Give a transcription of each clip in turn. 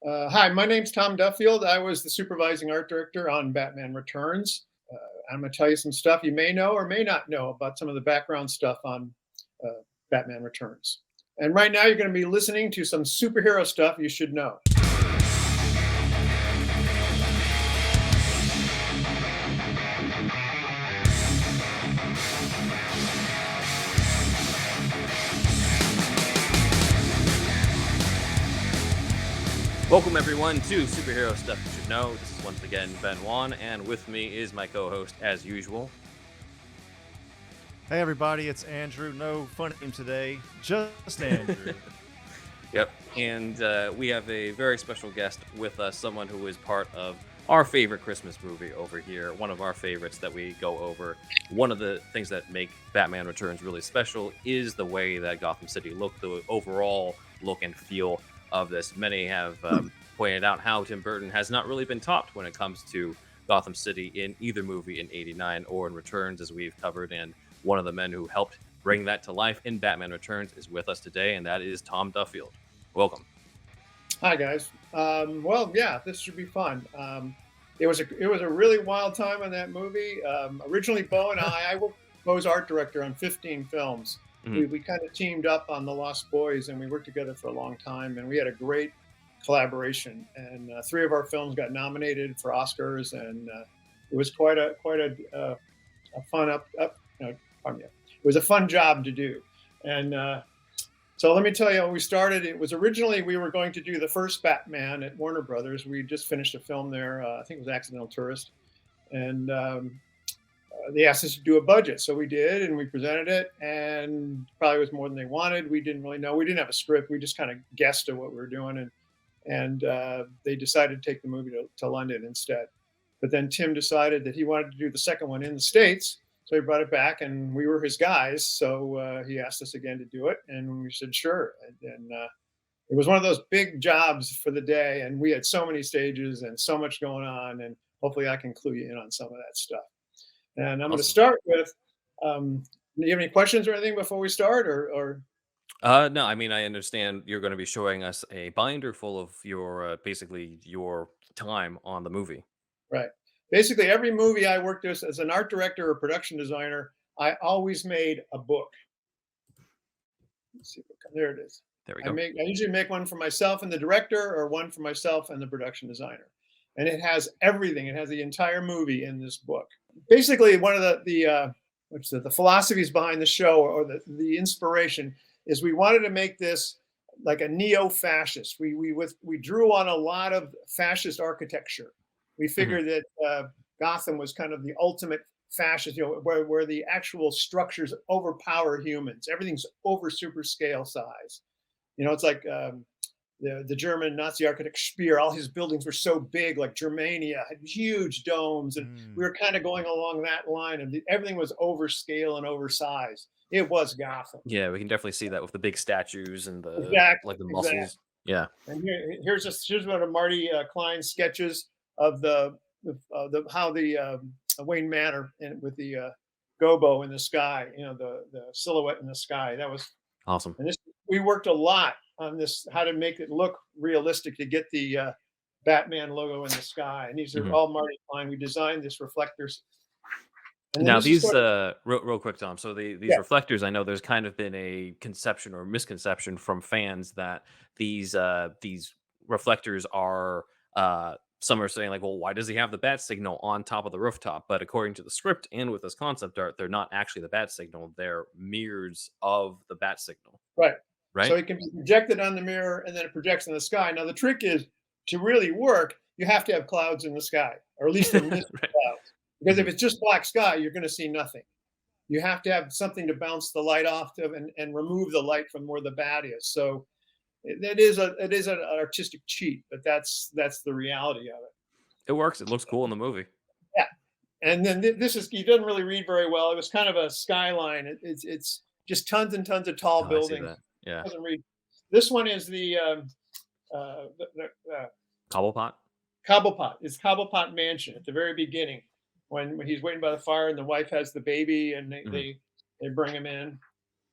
Hi, my name's Tom Duffield. I was the supervising art director on Batman Returns. I'm going to tell you some stuff you may know or may not know about some of the background stuff on uh, Batman Returns. And right now, you're going to be listening to some superhero stuff you should know. Welcome everyone to Superhero Stuff You Should Know. This is once again Ben Wan, and with me is my co-host as usual. Hey everybody, it's Andrew. No fun name today, just Andrew. Yep, and we have a very special guest with us, someone who is part of our favorite Christmas movie over here, one of our favorites that we go over. One of the things that make Batman Returns really special is the way that Gotham City looked, the overall look and feel of this. Many have pointed out how Tim Burton has not really been topped when it comes to Gotham City in either movie in '89 or in Returns, as we've covered. And one of the men who helped bring that to life in Batman Returns is with us today, and that is Tom Duffield. Welcome. Hi, guys. Yeah, this should be fun. It was a really wild time on that movie. Originally, Bo and I worked Bo's art director on 15 films. We kind of teamed up on The Lost Boys, and we worked together for a long time, and we had a great collaboration. And 3 of our films got nominated for Oscars, and it was quite a fun it was a fun job to do. And so let me tell you, when we started, it was originally we were going to do the first Batman at Warner Brothers. We just finished a film there. I think it was Accidental Tourist, and they asked us to do a budget, so we did, and we presented it, and probably was more than they wanted. We didn't really know. We didn't have a script. We just kind of guessed at what we were doing, and they decided to take the movie to London instead. But then Tim decided that he wanted to do the second one in the States, so he brought it back, and we were his guys. So he asked us again to do it, and we said sure. And it was one of those big jobs for the day, and we had so many stages and so much going on, and hopefully I can clue you in on some of that stuff. And I'm going to start with, do you have any questions or anything before we start, or? No, I mean, I understand you're going to be showing us a binder full of your, basically your time on the movie. Right. Basically, every movie I worked as an art director or production designer, I always made a book. Let's see, there it is. There we go. I usually make one for myself and the director, or one for myself and the production designer. And it has everything. It has the entire movie in this book. Basically, one of the philosophies behind the show, or the inspiration, is we wanted to make this like a neo-fascist. We drew on a lot of fascist architecture. We figured that Gotham was kind of the ultimate fascist, where the actual structures overpower humans. Everything's over super scale size. It's like the German Nazi architect Speer. All his buildings were so big, like Germania, had huge domes, and we were kind of going along that line, and everything was overscale and oversized. It was Gotham. Yeah, we can definitely see that with the big statues and the muscles. Exactly. Yeah. And here's one of Marty Klein's sketches of how the Wayne Manor with the gobo in the sky, the silhouette in the sky. That was awesome. And we worked a lot on this, how to make it look realistic, to get the Batman logo in the sky. And these are all Marty Klein. We designed this reflectors. Now these, real quick, Tom. So these reflectors, I know there's kind of been a conception or misconception from fans that these reflectors are. Some are saying, like, well, why does he have the bat signal on top of the rooftop? But according to the script and with this concept art, they're not actually the bat signal. They're mirrors of the bat signal. Right. Right. So it can be projected on the mirror, and then it projects in the sky. Now, the trick is, to really work, you have to have clouds in the sky, or at least a mist of clouds. Because if it's just black sky, you're going to see nothing. You have to have something to bounce the light off of, and remove the light from where the bat is. So it is an artistic cheat, but that's the reality of it. It works. It looks cool in the movie. Yeah. And then he doesn't really read very well. It was kind of a skyline. It's just tons and tons of tall buildings. Yeah. Doesn't read. This one is the Cobblepot. Cobblepot. It's Cobblepot Mansion at the very beginning, when he's waiting by the fire and the wife has the baby, and they bring him in.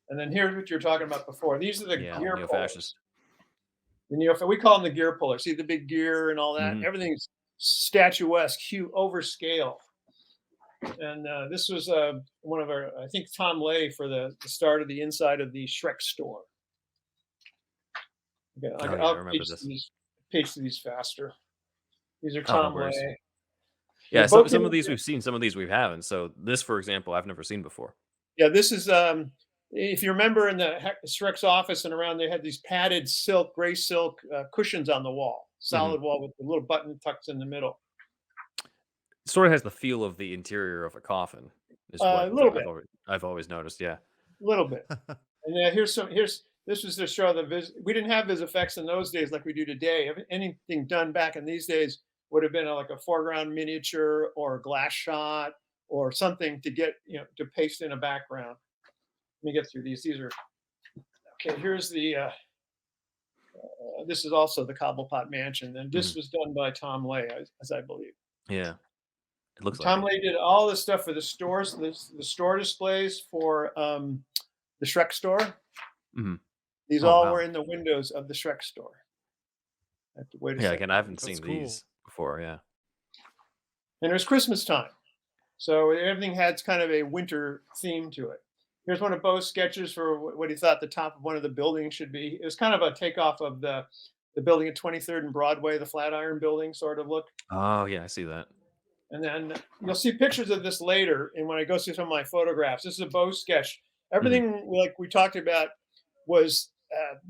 And then here's what you're talking about before. These are the gear poles. We call them the gear puller. See the big gear and all that. Hmm. Everything's statuesque, huge, over scale. And this was one of our, I think, Tom Lay for the start of the inside of the Shrek store. Okay, Oh yeah, I I'll remember this. page these faster. These are Oh, no Tom worries. Lay. Yeah, They're some both some of in, these we've seen, some of these we haven't. So this, for example, I've never seen before. yeah, this is if you remember in the Shrek's office and around, they had these padded silk, gray silk cushions on the wall, Hmm. solid wall with the little button tucked in the middle. Sort of has the feel of the interior of a coffin, is A what little bit, I've always noticed. Yeah. a little bit. And here's this was to show we didn't have vis effects in those days like we do today. Anything done back in these days would have been like a foreground miniature or a glass shot or something to get to paste in a background. Let me get through these. These are okay. Here's the this is also the Cobblepot Mansion, and Hmm. this was done by Tom Lay, as I believe. Yeah. It looks like Tom it. Lay did all this stuff for the stores, the store displays for the Shrek store. Hmm. These Oh all wow. were in the windows of the Shrek store. I have to wait a Yeah. second. Again, I haven't That's seen cool. these before. Yeah. And it was Christmas time, so everything had kind of a winter theme to it. Here's one of Bo's sketches for what he thought the top of one of the buildings should be. It was kind of a takeoff of the building at 23rd and Broadway, the Flatiron Building sort of look. Oh yeah, I see that. And then you'll see pictures of this later. And when I go through some of my photographs, this is a Bo sketch. Hmm. Everything like we talked about was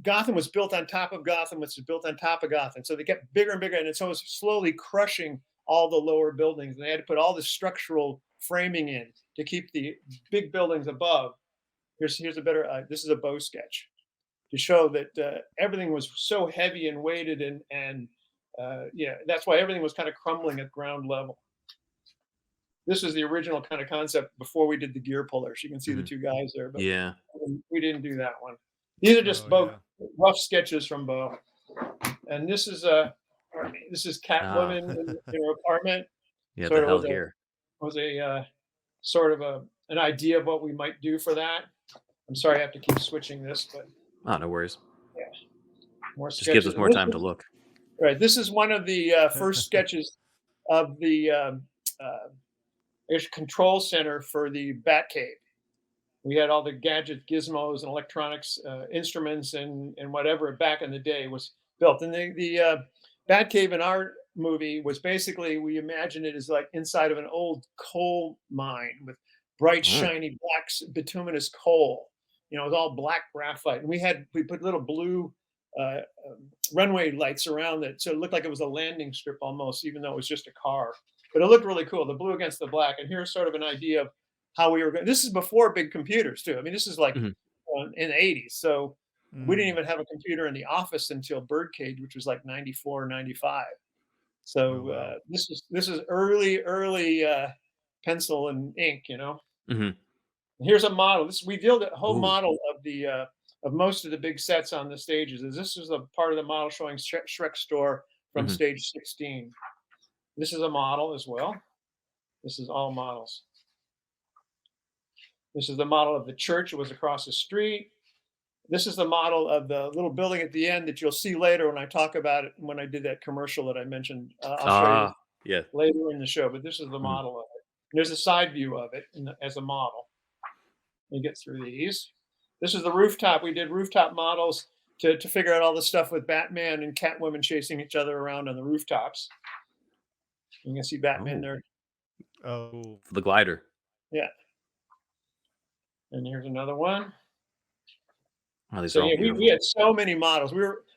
Gotham was built on top of Gotham, which was built on top of Gotham. So they kept bigger and bigger, and so it was slowly crushing all the lower buildings. And they had to put all the structural framing in to keep the big buildings above. Here's a better. This is a Bo sketch to show that everything was so heavy and weighted, and yeah, that's why everything was kind of crumbling at ground level. This was the original kind of concept before we did the gear pullers. You can see the Hmm. two guys there, but Yeah. we didn't do that one. These are just Oh Bo yeah. rough sketches from Bo. And this is Ah. Catwoman in her apartment. Yeah. The Sort of hell here. was a sort of an idea of what we might do for that. I'm sorry I have to keep switching this, but Oh, no worries. yeah, more Just gives sketches. us And more time to look. right, this is one of the first sketches of the control center for the Batcave. We had all the gadget gizmos and electronics instruments and whatever back in the day was built. And the Batcave in our movie was basically, we imagined it as like inside of an old coal mine with bright, Oh. shiny black bituminous coal. It was all black graphite. And we put little blue uh, runway lights around it. So it looked like it was a landing strip almost, even though it was just a car. But it looked really cool, the blue against the black. And here's sort of an idea of how we were going. This is before big computers too. I mean, this is like Mhm. in the 80s. So we didn't Mm. even have a computer in the office until Birdcage, which was like 94, 95. Oh So wow. this is early pencil and ink. Mhm. And here's a model. We built a whole Ooh. model of most of the big sets on the stages. This is a part of the model showing Shrek store from Mhm. stage 16. This is a model as well. This is all models. This is the model of the church. It was across the street. This is the model of the little building at the end that you'll see later when I talk about it, when I did that commercial that I mentioned. I'll show you Ah. Yeah. later in the show, but this is the Mhm. model of it. And there's a side view of it as a model. Let me get through these. This is the rooftop. We did rooftop models to figure out all the stuff with Batman and Catwoman chasing each other around on the rooftops. You can see Batman Oh. there. Oh. For the glider. Yeah. And here's another one. Oh, these So are all yeah, we beautiful. had so many models.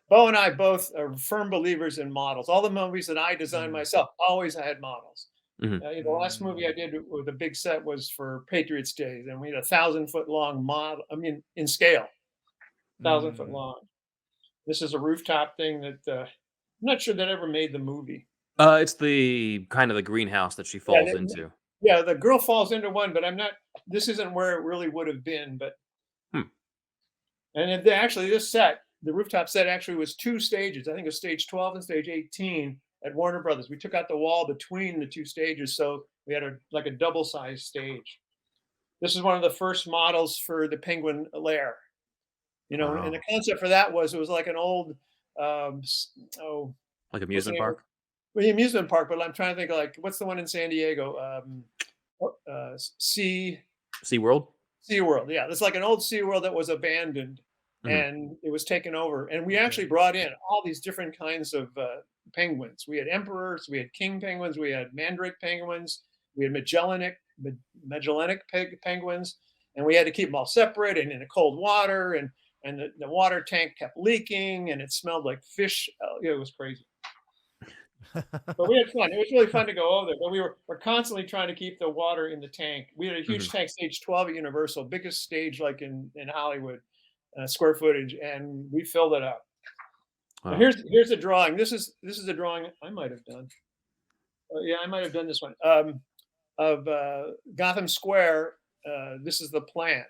Bo and I both are firm believers in models. All the movies that I designed Mm. myself always had models. Mhm. The last movie I Mm. did with a big set was for Patriots Day, and we had 1,000-foot long model. I mean, in scale, 1,000-foot Mm. long. This is a rooftop thing that I'm not sure that ever made the movie. It's the kind of the greenhouse that she Yeah, falls into. yeah. The girl falls into one, but I'm not. This isn't where it really would have been. But Hmm. and actually, this set, the rooftop set, actually was two stages. I think it was stage 12 and stage 18 at Warner Brothers. We took out the wall between the two stages, so we had like a double-sized stage. This is one of the first models for the Penguin Lair. And the Wow. concept for that was it was like an old Oh, Like what's the amusement name of park? well, the amusement park? But I'm trying to think of, like, what's the one in San Diego? Sea SeaWorld? SeaWorld. Yeah, it's like an old SeaWorld that was abandoned Mhm. and it was taken over. And we Okay. actually brought in all these different kinds of penguins. We had emperors, we had king penguins, we had mandrake penguins, we had penguins, and we had to keep them all separated and in the cold water. And the water tank kept leaking and it smelled like fish. It was crazy. But we had fun. It was really fun to go over there. But we're constantly trying to keep the water in the tank. We had a huge Mhm. tank, stage 12 at Universal, biggest stage like in Hollywood, square footage, and we filled it up. Now Wow. here's a drawing. This is a drawing I might have done. Yeah, I might have done this one of Gotham Square. This is the plan,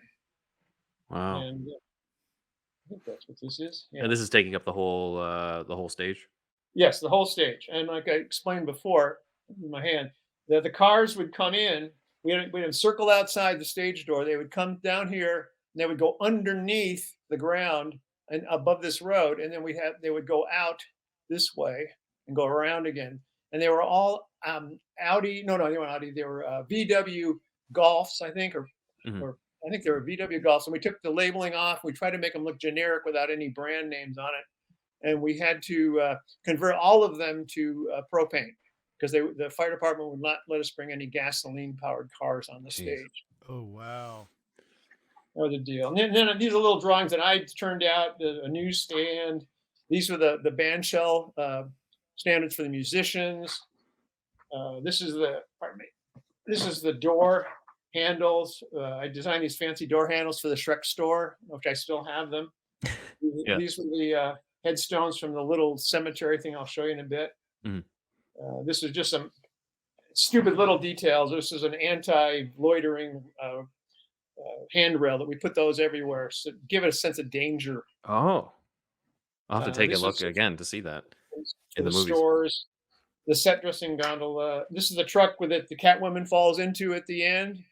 Wow. and I think that's what this is. And Yeah. this is taking up the whole stage? Yes, the whole stage. And like I explained before in my hand, that the cars would come in, we'd circle outside the stage door. They would come down here and they would go underneath the ground and above this road. And then they would go out this way and go around again. And they were all Audi. No, no, they weren't Audi. They were VW Golfs, I think, Mhm. or I think they were VW Golfs. And we took the labeling off. We tried to make them look generic without any brand names on it, and we had to convert all of them to propane because the fire department would not let us bring any gasoline powered cars on the Jeez. stage. Oh wow. That was the deal. And then these are little drawings that I turned out. A newsstand. These were the band shell standards for the musicians. This is the pardon me. This is the door handles. I designed these fancy door handles for the Shrek store, which I still have them. Yeah. These were the headstones from the little cemetery thing I'll show you in a bit. Mhm. This is just some stupid little details. This is an anti-loitering handrail that we put those everywhere, so give it a sense of danger. Oh. I'll have to take a This look is again to see that for in the the movies. stores. The set dressing gondola. This is the truck with it. The Catwoman falls into at the end. You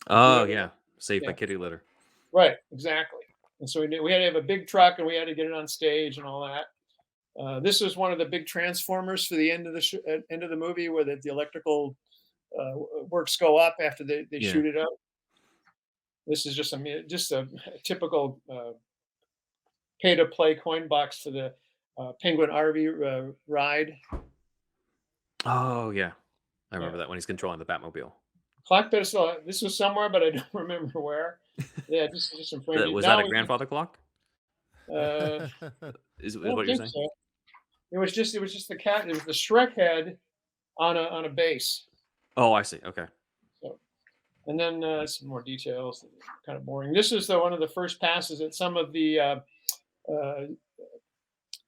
Oh, know, yeah. Saved by yeah, Kitty Litter. right, exactly. And so we had to have a big truck, and we had to get it on stage and all that. This was one of the big transformers for the end of the end of the movie, where the electrical works go up after they Yeah. shoot it up. This is just a typical pay to play coin box for the Penguin RV ride. Oh, yeah. I Yeah, remember that when he's controlling the Batmobile. clock pedestal. This was somewhere, but I don't remember where. Yeah, just some framed. Was that Now a grandfather clock? uh, Is I what don't you're think saying? so. It was just the cat. It was the Shrek head on a base. Oh, I see. Okay. So, and then some more details, kind of boring. This is one of the first passes at some of the uh,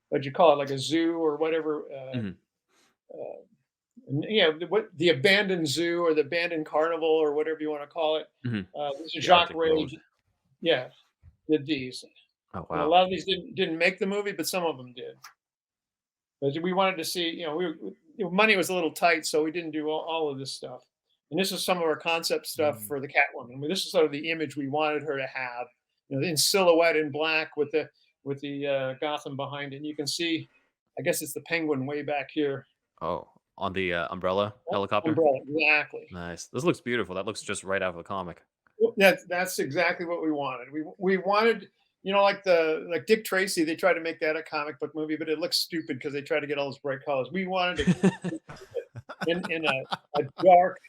what'd you call it, like a zoo or whatever. Mhm. Uh, what the abandoned zoo or the abandoned carnival or whatever you want to call it. Mhm. This is The Jacques Arctic Ray. Road. Yeah, did these. Oh, And a wow. lot of these didn't make the movie, but some of them did. But we wanted to see, money was a little tight, so we didn't do all of this stuff. And this is some of our concept stuff Mm. for the Catwoman. I mean, this is sort of the image we wanted her to have, in silhouette in black with the Gotham behind it. And you can see, I guess it's the Penguin way back here. Oh, on the umbrella helicopter? Umbrella, exactly. Nice. This looks beautiful. That looks just right out of a comic. Well, that's exactly what we wanted. We wanted, like Dick Tracy. They tried to make that a comic book movie, but it looks stupid because they tried to get all those bright colors. We wanted to in a dark,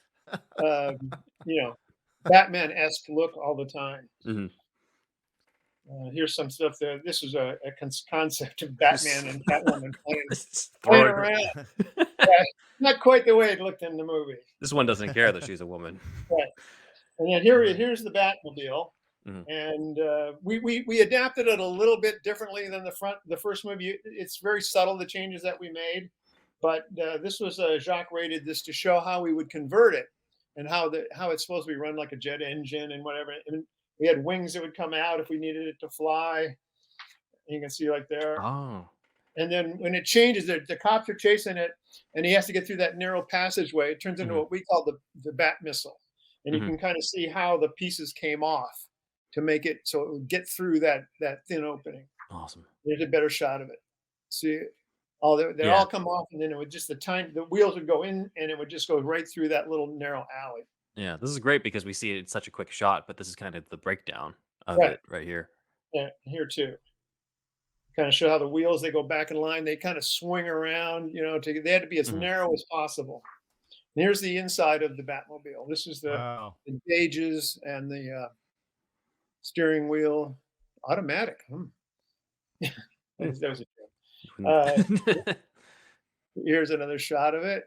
um, you know, Batman-esque look all the time. Mhm. Here's some stuff that this is a concept of Batman and Catwoman playing Throw it. around. Yeah, not quite the way it looked in the movie. This one doesn't care that she's a woman. Right. And then Right. here's the Batmobile. Mhm. And we adapted it a little bit differently than the first movie. It's very subtle, the changes that we made, but this was Jacques rated this to show how we would convert it and how it's supposed to be run like a jet engine and whatever. And we had wings that would come out if we needed it to fly. You can see right there. Oh. And then when it changes, the cops are chasing it, and he has to get through that narrow passageway. It turns into Mhm. what we call the Bat Missile, and you Mhm. can kind of see how the pieces came off to make it so it would get through that thin opening. Awesome. There's a better shot of it. See, all they Yeah. all come off, and then it would just the wheels would go in, and it would just go right through that little narrow alley. Yeah. This is great because we see it in such a quick shot, but this is kind of the breakdown of Right. it right here. Yeah, here too. Kind of show how the wheels they go back in line. They kind of swing around, they had to be as Mhm. narrow as possible. And here's the inside of the Batmobile. This is Wow. the gauges and the steering wheel, automatic. That was a joke. Uh, Here's another shot of it.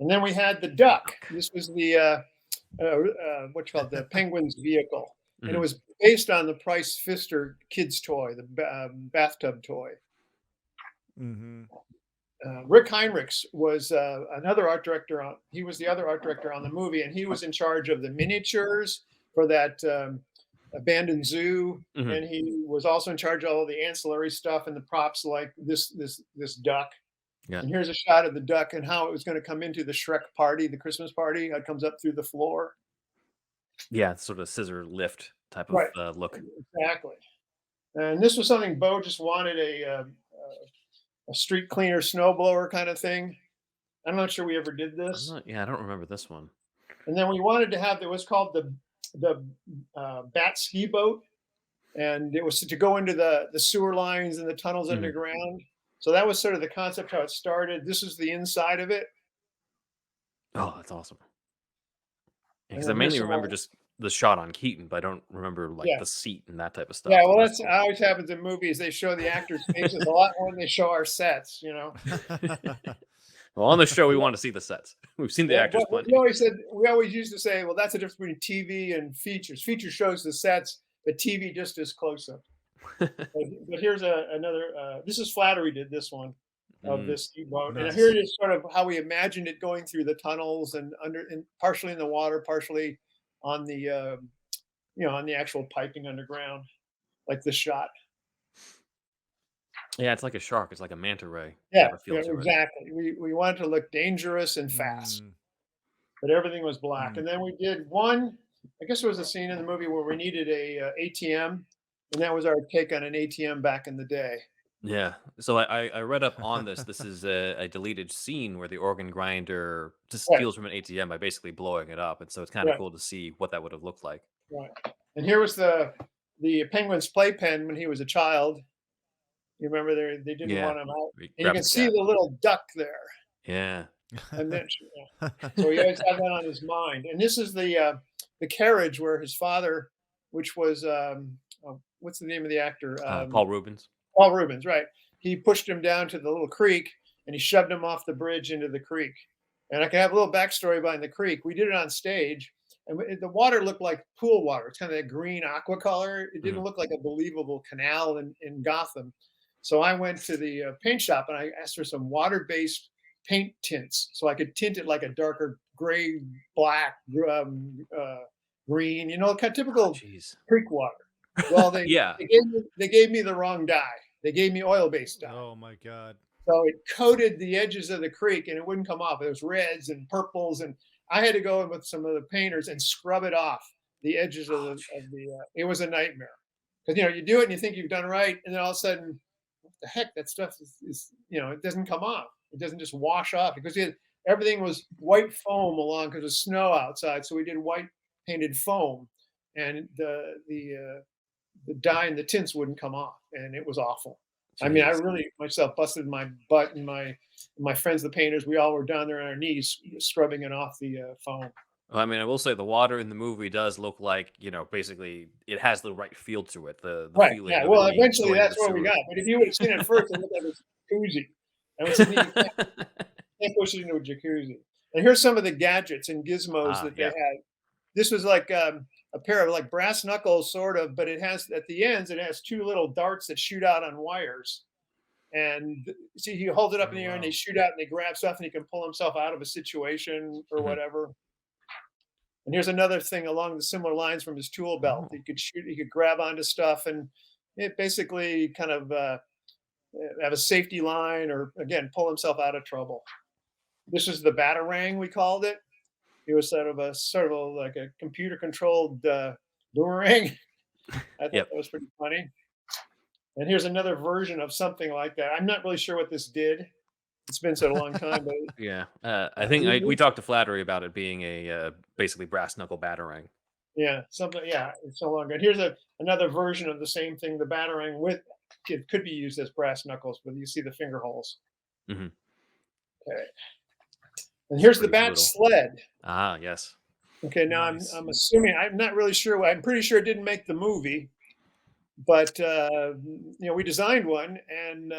And then we had the duck. This was the what you call it, the Penguin's vehicle, and it Mhm. was based on the Price Pfister kids' toy, the bathtub toy. Mm-hmm. Rick Heinrichs was another art director on. He was the other art director on the movie, and he was in charge of the miniatures for that abandoned zoo, Mhm. and he was also in charge of all the ancillary stuff and the props like this duck. Yeah. And here's a shot of the duck and how it was going to come into the Shrek party, the Christmas party. How it comes up through the floor. Yeah. Sort of scissor lift type of Right, look. exactly. And this was something Bo just wanted a street cleaner snowblower kind of thing. I'm not sure we ever did I'm this. not. Yeah, I don't remember this one. And then we wanted to have, it was called the bat ski boat, and it was to go into the sewer lines and the tunnels Mhm. underground. So that was sort of the concept how it started. This is the inside of it, Oh, that's awesome. and Because I then here's mainly some remember more. just the shot on Keaton, but I don't remember like Yeah, the seat and that type of yeah. stuff. So Well, that's that's cool. always happens in movies. They show the actors' faces a lot more than they show our sets. Well, on the show, we want to see the sets. We've seen the Yeah, actors we plenty. always said we always used to say, well, that's the difference between TV and features. Feature shows the sets, but TV just is close up. But here's another. This is Flattery did this one of Mm, this steamboat, and here Nice. it is, sort of how we imagined it going through the tunnels and and partially in the water, partially on the on the actual piping underground, like this shot. yeah, it's like a shark. It's like a manta ray Yeah, type of feel yeah, to it. exactly. We wanted to look dangerous and fast, Mm, but everything was black. mm. And then we did one. I guess there was a scene in the movie where we needed a ATM, and that was our take on an ATM back in the day. Yeah. So I read up on this. This is a deleted scene where the organ grinder just Right, steals from an ATM by basically blowing it up, and so it's kind of right, cool to see what that would have looked like. right. And here was the penguin's playpen when he was a child. You remember they didn't Yeah. want him out, He and you grabs can the see cat. the little duck there. Yeah. And then, yeah. So he always had that on his mind. And this is the carriage where his father, which was what's the name of the actor? Paul Rubens. Paul Rubens, right? He pushed him down to the little creek, and he shoved him off the bridge into the creek. And I can have a little backstory behind the creek. We did it on stage, and the water looked like pool water. It's kind of that green aqua color. It Mhm. didn't look like a believable canal in Gotham. So I went to the paint shop and I asked for some water-based paint tints so I could tint it like a darker gray, black, green. Kind of Oh, typical jeez. creek water. Well, Yeah. they gave me the wrong dye. They gave me oil-based dye. Oh my God. So it coated the edges of the creek and it wouldn't come off. It was reds and purples, and I had to go in with some of the painters and scrub it off the edges of Oh, the. It was a nightmare because you do it and you think you've done right, and then all of a sudden, what the heck? That stuff is it doesn't come off. It doesn't just wash off because everything was white foam along because of snow outside. So we did white painted foam, and the dye and the tints wouldn't come off, and it was awful. I mean, I jeez. really myself busted my butt, and my friends, the painters, we all were down there on our knees scrubbing it off the foam. Well, I mean, I will say the water in the movie does look like, basically it has the right feel to it. The Right. feeling Yeah. of it Well, being eventually going to the that's what we sewer. got. But if you would have seen it first, it looked like a jacuzzi. And we said, "No, you can't push it into a jacuzzi." And here's some of the gadgets and gizmos Ah, that they yeah. had. This was like a pair of like brass knuckles, sort of, but it has at the ends, it has two little darts that shoot out on wires. And see, he holds it up in Oh the air and they wow. shoot out and they grab stuff and he can pull himself out of a situation or Mhm. whatever. And here's another thing along the similar lines from his tool belt. Oh, He could grab onto stuff and it basically kind of have a safety line or again pull himself out of trouble. This is the batarang we called it. It was like a computer controlled boomerang. I thought yep. that was pretty funny. And here's another version of something like that. I'm not really sure what this did. It's been so long time, but Yeah, I think we talked to Flattery about it being a basically brass knuckle batarang. yeah, something. Yeah, it's so long ago. Here's another version of the same thing. The batarang with it could be used as brass knuckles, but you see the finger holes. Hmm. Okay, and here's the Pretty bat brutal. sled. Ah, yes. Okay, now Nice. I'm assuming I'm not really sure. I'm pretty sure it didn't make the movie, but we designed one, and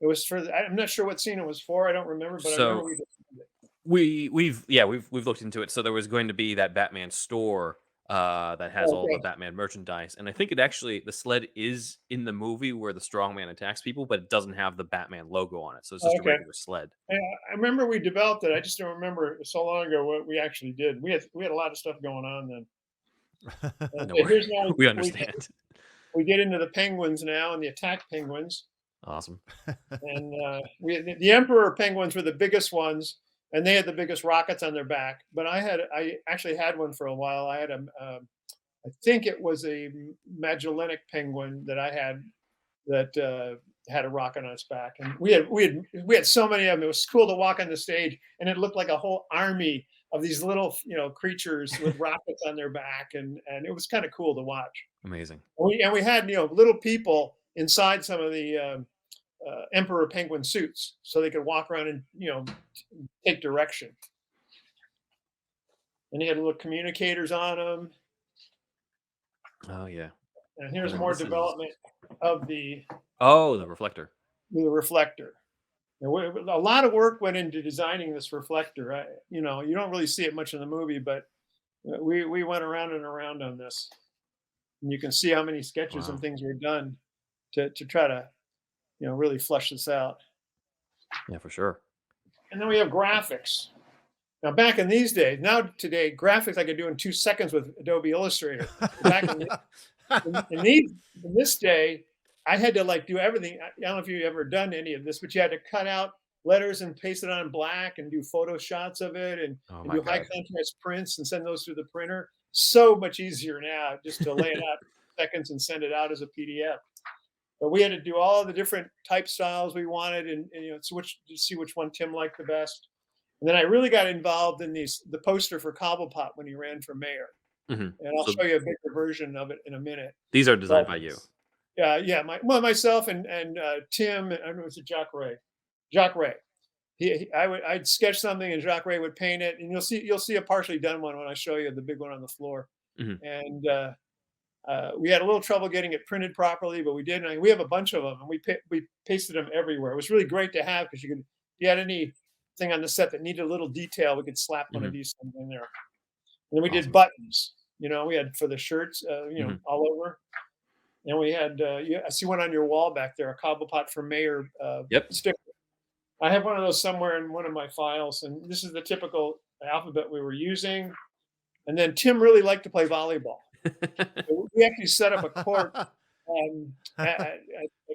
it was for. I'm not sure what scene it was for. I don't remember, but I remember So we designed it. we've looked into it. So there was going to be that Batman store that has all the Okay, Batman merchandise, and I think it actually the sled is in the movie where the strongman attacks people, but it doesn't have the Batman logo on it, so it's just a okay. regular sled. Yeah, I remember we developed it. I just don't remember it was so long ago what we actually did. We had a lot of stuff going on then. No, Okay, here's now we we understand. we get into the penguins now and the attack penguins. Awesome. And the emperor penguins were the biggest ones, and they had the biggest rockets on their back. But I actually had one for a while. I had I think it was a Magellanic penguin that I had that had a rocket on its back, and we had so many of them. It was cool to walk on the stage, and it looked like a whole army of these little creatures with rockets on their back, and it was kind of cool to watch. Amazing. And we had little people inside some of the emperor penguin suits, so they could walk around and take direction. And he had little communicators on them. Oh yeah. And And here's then more this is development of the the reflector. reflector. And a lot of work went into designing this reflector. You don't really see it much in the movie, but we went around and around on this, and you can see how many sketches and Wow. things were done to try to really flush this out. Yeah, for sure. And then we have graphics. Now, back in these days, now today, graphics I could do in 2 seconds with Adobe Illustrator. Back in this day, I had to do everything. I don't know if you've ever done any of this, but you had to cut out letters and paste it on black and do photo shots of it Oh and my do high god. contrast prints and send those through the printer. So much easier now just to lay it out in seconds and send it out as a PDF. But we had to do all the different type styles we wanted and switch to see which one Tim liked the best. And then I really got involved in the poster for Cobblepot when he ran for mayor. And I'll So show you a bigger version of it in a minute. these are But designed by you. yeah, myself and Tim, and I don't know, was it Jacques Ray? Jacques Ray. I'd sketch something and Jacques Ray would paint it, and you'll see a partially done one when I show you the big one on the floor. Mhm. And we had a little trouble getting it printed properly, but we did. And we have a bunch of them, and we pasted them everywhere. It was really great to have because if you had anything on the set that needed a little detail, we could slap one of Mhm. these things in there. And then we did Awesome. buttons. We had for the shirts, Mhm. all over. And we had, I see one on your wall back there, a Cobblepot for mayor Yep. sticker. I have one of those somewhere in one of my files, and this is the typical alphabet we were using. And then Tim really liked to play volleyball. So we actually set up a court at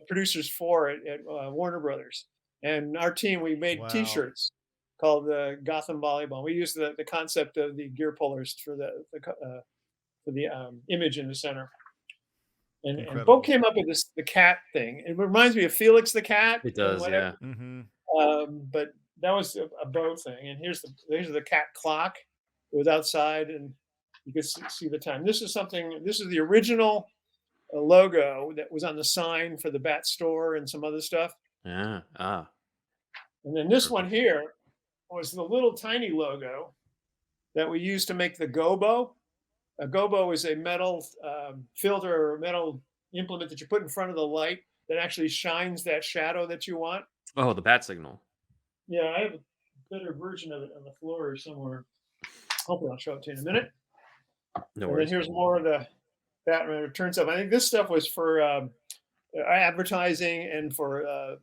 Producers 4 at Warner Brothers. And our team, we made Wow. T-shirts called Gotham Volleyball. We used the concept of the gear pullers for the image in the center. And Bo Incredible. came up with the cat thing. It reminds me of Felix the cat It and does, whatever. yeah. Hmm. But that was a Bo thing. And here's the cat clock. It was outside, and you could see the time. This is something. This is the original logo that was on the sign for the Bat store and some other stuff. Yeah. Ah, And then this one perfect. here was the little tiny logo that we used to make the gobo. A gobo is a metal filter or metal implement that you put in front of the light that actually shines that shadow that you want. Oh, the bat signal. Yeah, I have a better version of it on the floor somewhere. Hopefully, I'll show it to you in a minute. No And then worries. here's more of the Batman Returns stuff. I think this stuff was for advertising and for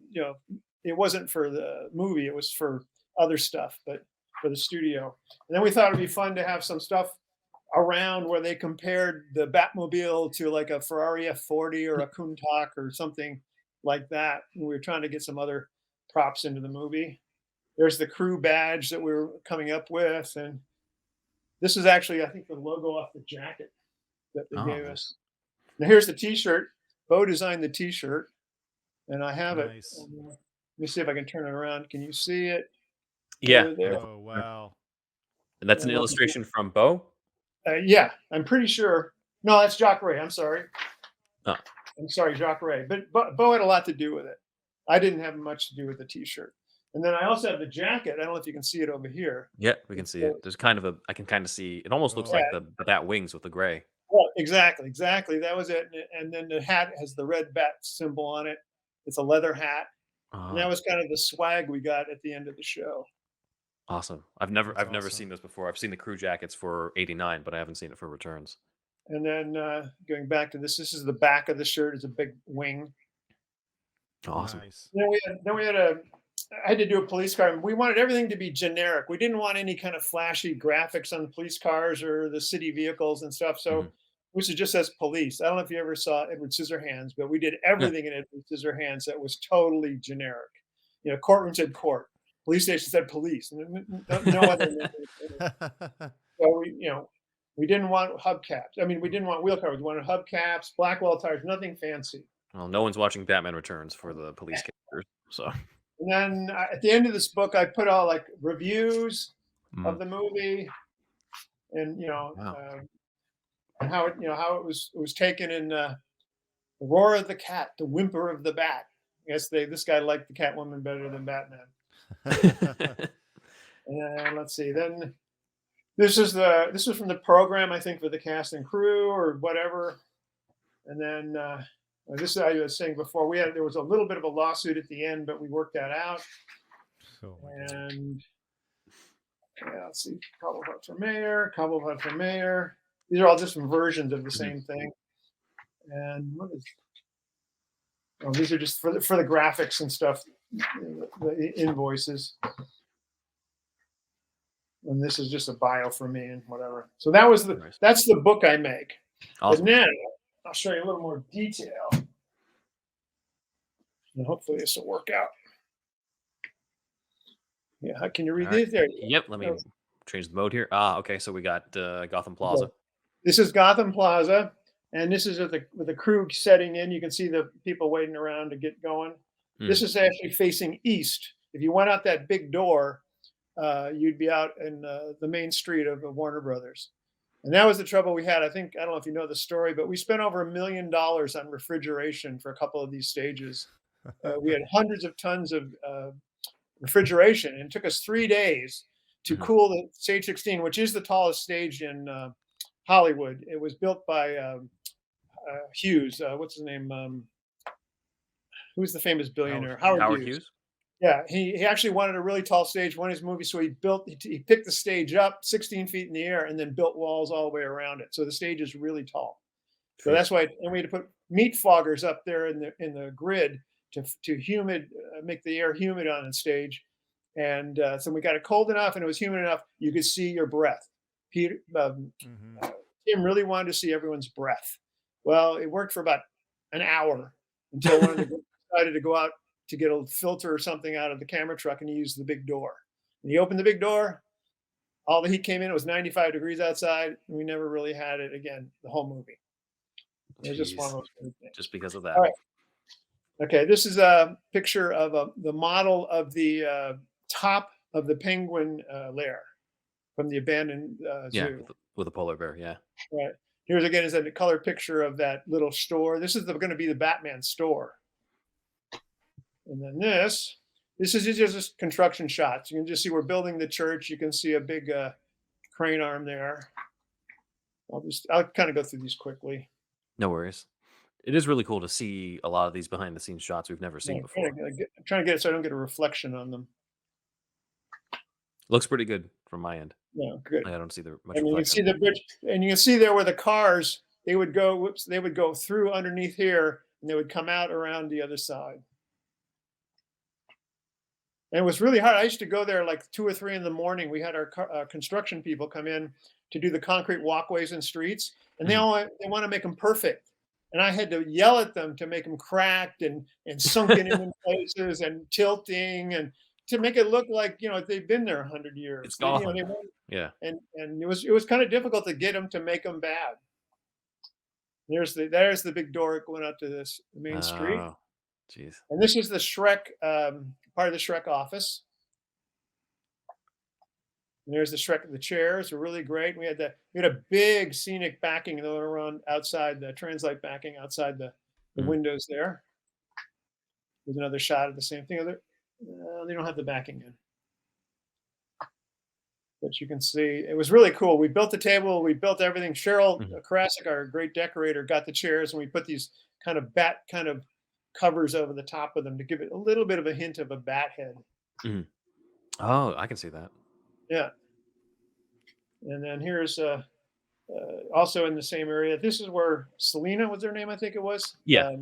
it wasn't for the movie; it was for other stuff, but for the studio. And then we thought it'd be fun to have some stuff around where they compared the Batmobile to like a Ferrari F40 or a Countach or something like that. And we were trying to get some other props into the movie. There's the crew badge that we were coming up with, and this is actually, I think, the logo off the jacket that they Oh, gave nice. us. Now here's the T-shirt. Bo designed the T-shirt, and I have it. Nice. Let me see if I can turn it around. Can you see it Yeah. over there? Oh, wow. And that's I an don't know if you illustration from Bo? yeah, I'm pretty sure. No, that's Jacques Ray. I'm sorry. Oh, I'm sorry, Jacques Ray. But Bo had a lot to do with it. I didn't have much to do with the T-shirt. And then I also have the jacket. I don't know if you can see it over here. yeah, we can It's see the, it. There's kind of a I can kind of see it almost looks Oh, like yeah, the bat wings with the gray. well, exactly. That was it. And then the hat has the red bat symbol on it. It's a leather hat, and that Ah, was kind of the swag we got at the end of the show. awesome. that's I've never seen awesome. this before. I've seen the crew jackets for 89, but I haven't seen it for returns. And then going back to this is the back of the shirt. It's a big wing. Awesome. Nice. Then we had a I had to do a police car. And we wanted everything to be generic. We didn't want any kind of flashy graphics on the police cars or the city vehicles and stuff. Mhm. So which is just says police. I don't know if you ever saw Edward Scissorhands, but we did Yeah. everything in Edward Scissorhands that was totally generic. You know, courtroom said court, police station said police, no other. So we didn't want hubcaps. I mean, we didn't want wheel covers. We wanted hubcaps, Blackwell tires, nothing fancy. Well, no one's watching Batman Returns for the police characters, so. And then at the end of this book, I put all like reviews of Mhm. the movie, and Wow. and how it was taken in the roar of the cat, the whimper of the bat. I guess this guy liked the Catwoman better than Batman. And let's see, then this was from the program, I think, for the cast and crew or whatever. And then this I was saying before, there was a little bit of a lawsuit at the end, but we worked that out. Oh my God. And yeah, let's see, Cobblepot for mayor, Cobblepot for mayor. These are all just versions of the same thing. And these are just for the graphics and stuff, the invoices. And this is just a bio for me and whatever. So Nice. that's the book I make. Awesome. But now I'll show you a little more detail. And hopefully this will work out. Yeah, can you read All right. these? There. Yep, let me change the mode here. Okay, so we got Gotham Plaza. This is Gotham Plaza, and this is with the crew setting in. You can see the people waiting around to get going. This is actually facing east. If you went out that big door, you'd be out in the main street of Warner Brothers. And that was the trouble we had. I don't know if you know the story, but we spent over $1 million on refrigeration for a couple of these stages. We had hundreds of tons of refrigeration, and it took us 3 days to cool the stage 16, which is the tallest stage in Hollywood. It was built by Hughes. What's his name? Who's the famous billionaire? Howard Hughes. Yeah, he actually wanted a really tall stage for one of his movies, so he picked the stage up 16 feet in the air and then built walls all the way around it. So the stage is really tall. So that's why, and we had to put meat foggers up there in the grid to make the air humid on the stage. And so we got it cold enough and it was humid enough you could see your breath. Tim really wanted to see everyone's breath. Well, it worked for about an hour until one of the groups decided to go out to get a filter or something out of the camera truck, and he used the big door. And he opened the big door, all the heat came in, it was 95 degrees outside, and we never really had it again, the whole movie. It was just one of those things. Just because of that. All right. Okay, this is a picture of the model of the top of the penguin lair from the abandoned zoo. With a polar bear, yeah. Right. Here's again is a color picture of that little store. This is going to be the Batman store. And then this is just construction shots. You can just see we're building the church. You can see a big crane arm there. I'll kind of go through these quickly. No worries. It is really cool to see a lot of these behind the scenes shots we've never seen before. I'm trying to get it so I don't get a reflection on them. Looks pretty good from my end. Yeah, good. I don't see the much. And you can see the bridge, and you can see there where the cars they would go through underneath here, and they would come out around the other side. And it was really hard. I used to go there like 2 or 3 in the morning. We had our construction people come in to do the concrete walkways and streets, and they want to make them perfect. And I had to yell at them to make them cracked and sunken in places and tilting and to make it look like they've been there 100 years. It's Gotham. Yeah. And it was kind of difficult to get them to make them bad. There's the big door going out to this main street. Oh, jeez. And this is the Shrek, part of the Shrek office. And there's the Shrek. The chairs are really great. We had a big scenic backing going around outside the translite backing outside the windows there. There's another shot of the same thing. They don't have the backing in, but you can see it was really cool. We built the table. We built everything. Cheryl Karasik, our great decorator, got the chairs, and we put these kind of bat kind of covers over the top of them to give it a little bit of a hint of a bat head. Mhm. Oh, I can see that. Yeah. And then here's also in the same area. This is where Selena was her name, I think it was. Yeah.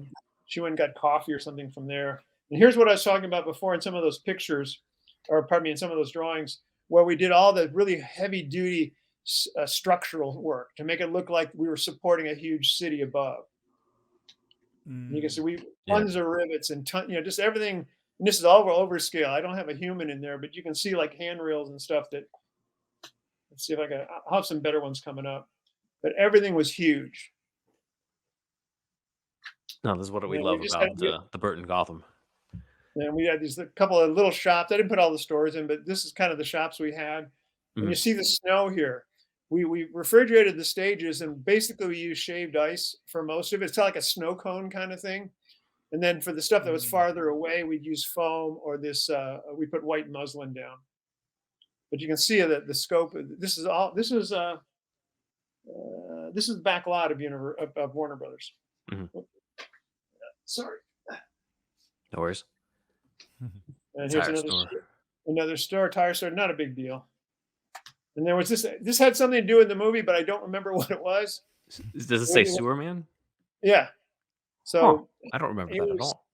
She went and got coffee or something from there. And here's what I was talking about before in some of those pictures, or pardon me, in some of those drawings, where we did all the really heavy duty structural work to make it look like we were supporting a huge city above. You can see tons of rivets and just everything. And this is all over scale. I don't have a human in there, but you can see like handrails and stuff that. Let's see if I'll have some better ones coming up. But everything was huge. No, this is what we love about the Burton Gotham. And we had a couple of little shops. I didn't put all the stores in, but this is kind of the shops we had. And you see the snow here. We refrigerated the stages, and basically we used shaved ice for most of it. It's like a snow cone kind of thing. And then for the stuff that was farther away, we'd use foam or this. We put white muslin down. But you can see that the scope. This is the back lot of Warner Brothers. Sorry. No worries. And here's another store, tire store. Not a big deal. And there was this. This had something to do with the movie, but I don't remember what it was. Does it say Sewer Man? Yeah. So I don't remember that at all.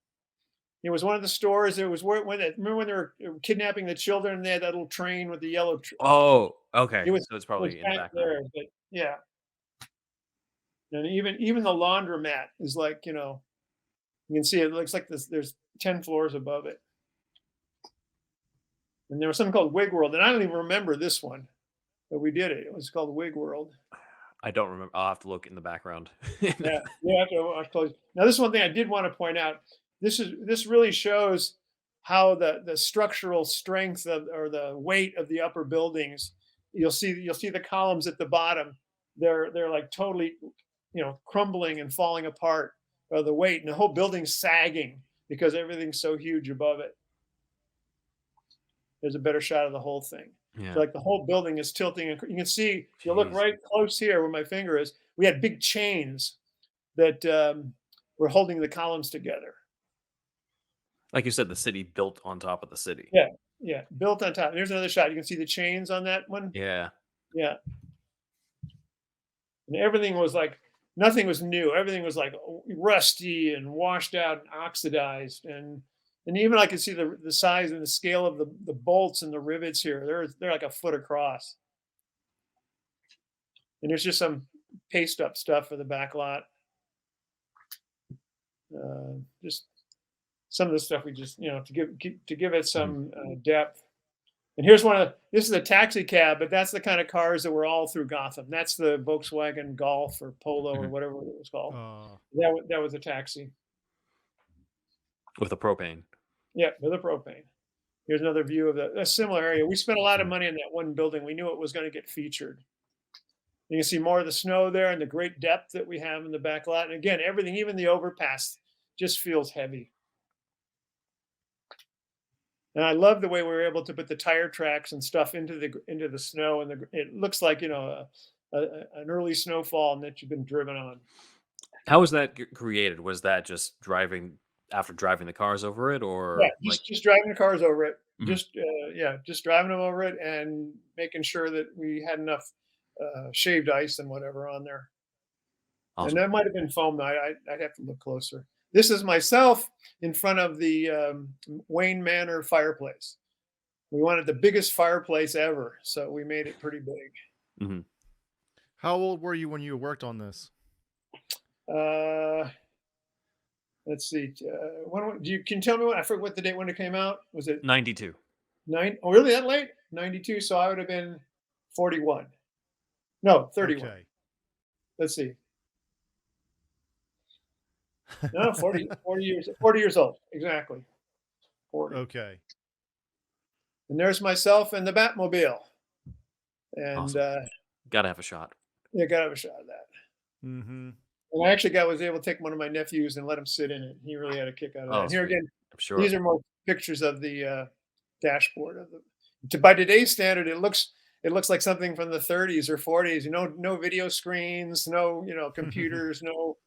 It was one of the stores. It was remember when they were kidnapping the children? And they had that little train with the yellow. Oh, okay. So it's probably in the back there, but yeah. And even the laundromat is like you can see it looks like this. There's 10 floors above it. And there was something called Wig World, and I don't even remember this one, but we did it. It was called Wig World. I don't remember. I'll have to look in the background. Yeah. Now, this one thing I did want to point out. This really shows how the structural strength or the weight of the upper buildings. You'll see the columns at the bottom. They're like totally, crumbling and falling apart. The weight, and the whole building's sagging because everything's so huge above it. There's a better shot of the whole thing. Yeah. So like the whole building is tilting. You can see, if you look right close here where my finger is, we had big chains that were holding the columns together. Like you said, the city built on top of the city. Yeah, built on top. There's another shot. You can see the chains on that one. Yeah. And everything was like, nothing was new. Everything was like rusty and washed out and oxidized. And even I could see the size and the scale of the bolts and the rivets here. They're like a foot across. And there's just some paste up stuff for the back lot. Just some of the stuff we just, to give it some depth. And here's this is a taxi cab, but that's the kind of cars that were all through Gotham. That's the Volkswagen Golf or Polo or whatever it was called. That was a taxi. With a propane. Yeah, with a propane. Here's another view of a similar area. We spent a lot of money in that one building. We knew it was going to get featured. You can see more of the snow there and the great depth that we have in the back lot. And again, everything, even the overpass, just feels heavy. And I love the way we were able to put the tire tracks and stuff into the snow, and it looks like an early snowfall and that you've been driven on. How was that created? Was that just driving the cars over it, or just driving the cars over it? Just driving them over it and making sure that we had enough shaved ice and whatever on there. Awesome. And that might have been foam. I'd have to look closer. This is myself in front of the Wayne Manor fireplace. We wanted the biggest fireplace ever, so we made it pretty big. Mm-hmm. How old were you when you worked on this? Let's see. Can you tell me I forget what the date when it came out? Was it 92? Oh, really? That late? 92. So I would have been 41. No, 31. Okay. Let's see. No, 40 years old. Exactly. 40. Okay. And there's myself and the Batmobile. And Awesome. Gotta have a shot. yeah, got to have a shot of that. Mm-hmm. And I actually was able to take one of my nephews and let him sit in it. He really had a kick out of that. Oh, And here sweet. again, I'm sure. these are more pictures of the dashboard of the. By today's standard, it looks like something from the 30s or 40s. No video screens, no computers, no.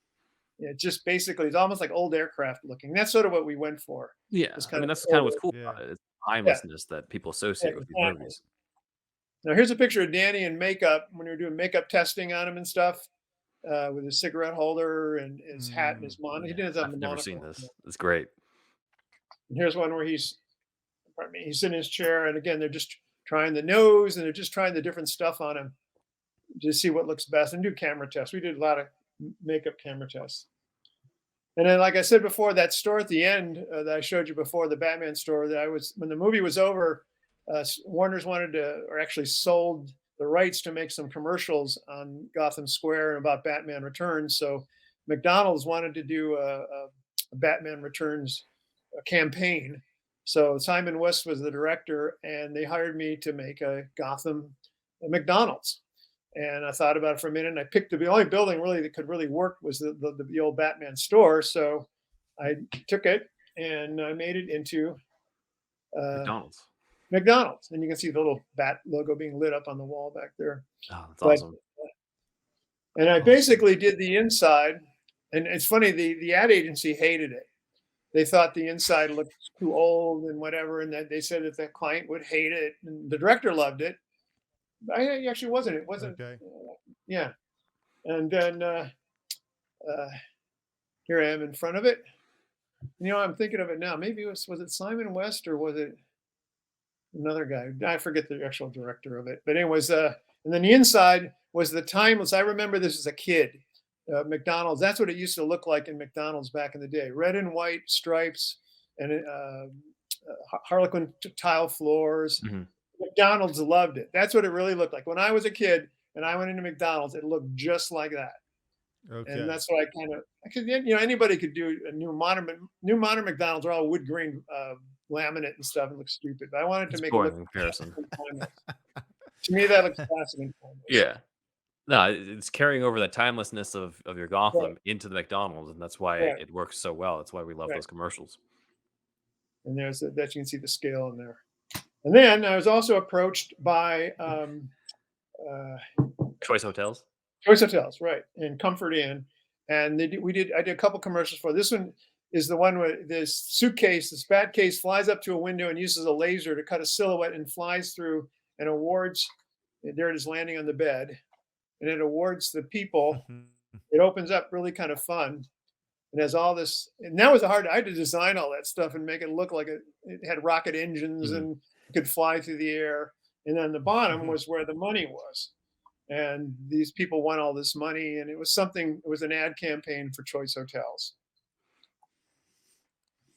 Yeah, just basically, it's almost like old aircraft looking. That's sort of what we went for. Yeah, It's I mean kind that's of kind of what's cool Yeah. about it. It's yeah, timelessness that people yeah, associate with these exactly. movies. Now here's a picture of Danny in makeup when we were doing makeup testing on him and stuff, with his cigarette holder and his hat and his monocle. He Yeah, didn't have the I've never seen monocle. this. It's great. And here's one where he's in his chair, and again they're just trying the nose and they're just trying the different stuff on him to see what looks best and do camera tests. We did a lot of makeup camera tests. And then, like I said before, that store at the end that I showed you before, the Batman store, when the movie was over, Warner's wanted to, or actually sold the rights to make some commercials on Gotham Square and about Batman Returns. So McDonald's wanted to do a Batman Returns campaign. So Simon West was the director, and they hired me to make a McDonald's. And I thought about it for a minute, and I picked the only building really that could really work was the old Batman store. So I took it and I made it into McDonald's. McDonald's. And you can see the little bat logo being lit up on the wall back there. Oh, that's But awesome. and I Awesome. basically did the inside, and it's funny, the ad agency hated it. They thought the inside looked too old and whatever, and that they said that the client would hate it. And the director loved it. I actually wasn't. It wasn't. Okay. Yeah. And then here I am in front of it. I'm thinking of it now. Maybe it was it Simon West or was it another guy? I forget the actual director of it. But anyways, and then the inside was the timeless. I remember this as a kid. McDonald's. That's what it used to look like in McDonald's back in the day. Red and white stripes and Harlequin tile floors. Mhm. McDonald's loved it. That's what it really looked like. When I was a kid and I went into McDonald's, it looked just like that. Okay. And that's what I could, anybody could do a new modern McDonald's are all wood grain laminate and stuff and look stupid. But I wanted to It's make it boring look in comparison. to me, that looks classic and timeless. Yeah. No, it's carrying over the timelessness of your Gotham Right. into the McDonald's, and that's why Right. it works so well. That's why we love Right. those commercials. And there's that you can see the scale in there. And then I was also approached by Choice Hotels. Choice Hotels, right, and Comfort Inn, and I did a couple commercials for this one. Is the one where this bat case flies up to a window and uses a laser to cut a silhouette and flies through and awards. There it is landing on the bed, and it awards the people. It opens up really kind of fun, and has all this. And that was hard. I had to design all that stuff and make it look like it had rocket engines and could fly through the air. And then the bottom was where the money was. And these people won all this money, and it was an ad campaign for Choice Hotels.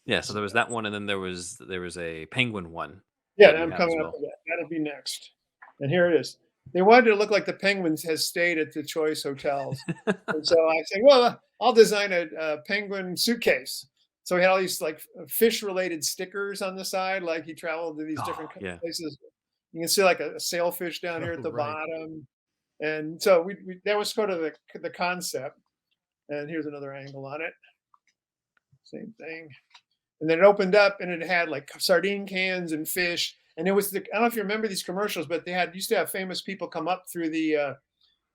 Yeah, so there was that one, and then there was a penguin one. Yeah, that you I'm have coming as up with that. That'll be next. And here it is. They wanted to look like the penguins has stayed at the Choice Hotels. And so I said, well, I'll design a penguin suitcase. So we had all these like fish-related stickers on the side, like he traveled to these different places. You can see like a sailfish down here at the bottom. And so that was sort of the concept. And here's another angle on it. Same thing. And then it opened up and it had like sardine cans and fish. And it was I don't know if you remember these commercials, but they used to have famous people come up through the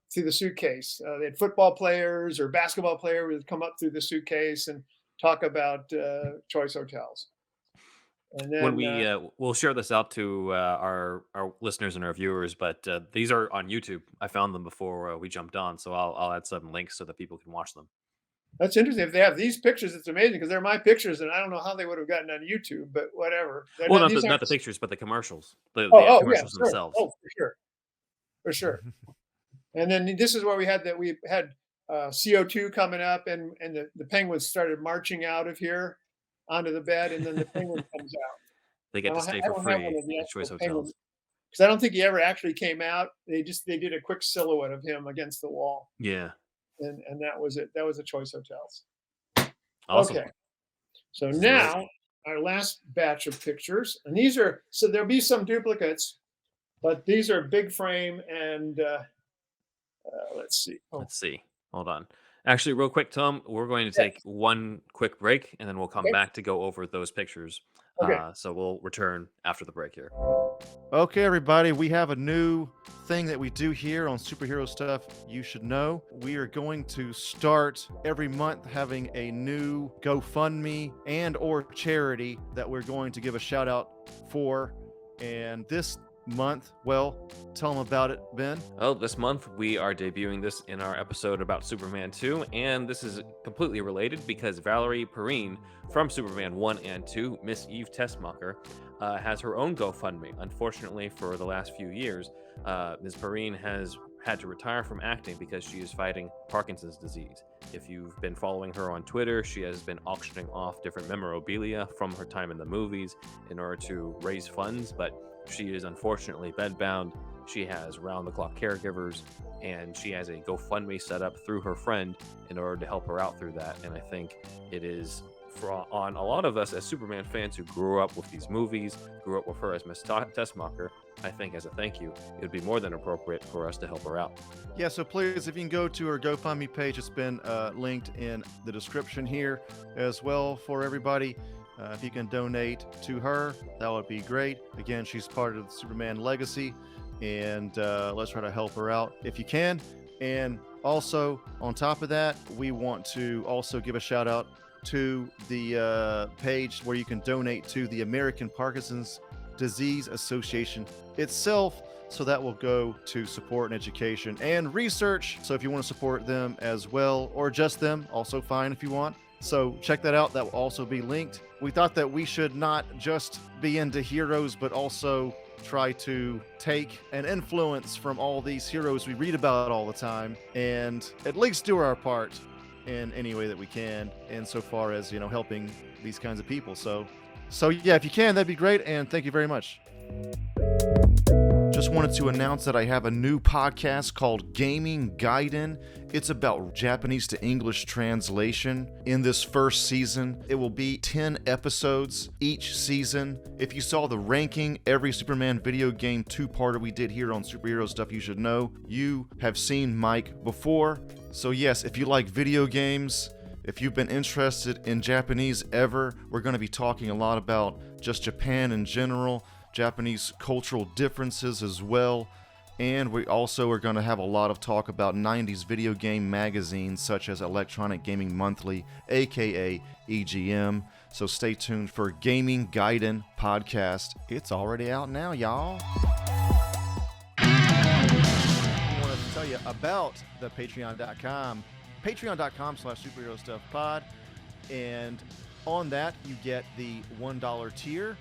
suitcase. They had football players or basketball players would come up through the suitcase and talk about Choice Hotels. And then when we'll share this out to our listeners and our viewers, but these are on YouTube. I found them before we jumped on, so I'll add some links so that people can watch them. That's interesting. If they have these pictures, it's amazing because they're my pictures, and I don't know how they would have gotten on YouTube, but whatever. Well, not the pictures, but the commercials. The commercials themselves. Oh, for sure. And then this is where we had CO2 coming up, and the penguins started marching out of here onto the bed, and then the penguin comes out. They get to stay for free at Choice Hotels. Because I don't think he ever actually came out. They did a quick silhouette of him against the wall. Yeah. And that was it. That was the Choice Hotels. Awesome. Okay. So This is great. now our last batch of pictures, and these are so there'll be some duplicates, but these are big frame and let's see. Oh, Let's see. Hold on. Actually, real quick, Tom, we're going to yeah. take one quick break and then we'll come Okay. back to go over those pictures. Okay. So we'll return after the break here. Okay, everybody, we have a new thing that we do here on Superhero Stuff You Should Know. We are going to start every month having a new GoFundMe and or charity that we're going to give a shout out for. And this month, well, tell them about it, Ben. Oh, this month we are debuting this in our episode about Superman 2, and this is completely related because Valerie Perrine from Superman 1 and 2, Miss Eve Tessmacher, has her own GoFundMe. Unfortunately, for the last few years, Ms. Perrine has had to retire from acting because she is fighting Parkinson's disease. If you've been following her on Twitter, she has been auctioning off different memorabilia from her time in the movies in order to raise funds, but she is unfortunately bedbound. She has round-the-clock caregivers, and she has a GoFundMe set up through her friend in order to help her out through that. And I think it is on a lot of us as Superman fans who grew up with these movies, grew up with her as Miss Tessmacher. I think as a thank you, it would be more than appropriate for us to help her out. Yeah, so please, if you can go to her GoFundMe page, it's been linked in the description here as well for everybody. If you can donate to her, that would be great. Again, she's part of the Superman legacy, and let's try to help her out if you can. And also, on top of that, we want to also give a shout out to the page where you can donate to the American Parkinson's Disease Association itself. So that will go to support and education and research. So if you want to support them as well, or just them, also fine if you want. So check that out. That will also be linked. We thought that we should not just be into heroes, but also try to take an influence from all these heroes we read about all the time and at least do our part in any way that we can, insofar as, helping these kinds of people. So yeah, if you can, that'd be great. And thank you very much. Just wanted to announce that I have a new podcast called Gaming Gaiden. It's about Japanese to English translation. In this first season, it will be 10 episodes each season. If you saw the ranking, every Superman video game two-parter we did here on Superhero Stuff You Should Know, you have seen Mike before. So yes, if you like video games, if you've been interested in Japanese ever, we're going to be talking a lot about just Japan in general, Japanese cultural differences as well, and we also are going to have a lot of talk about 90s video game magazines such as Electronic Gaming Monthly, aka EGM. So stay tuned for Gaming Gaiden podcast. It's already out now, y'all. I want to tell you about the patreon.com, patreon.com/superherostuffpod, and on that you get the $1 tier.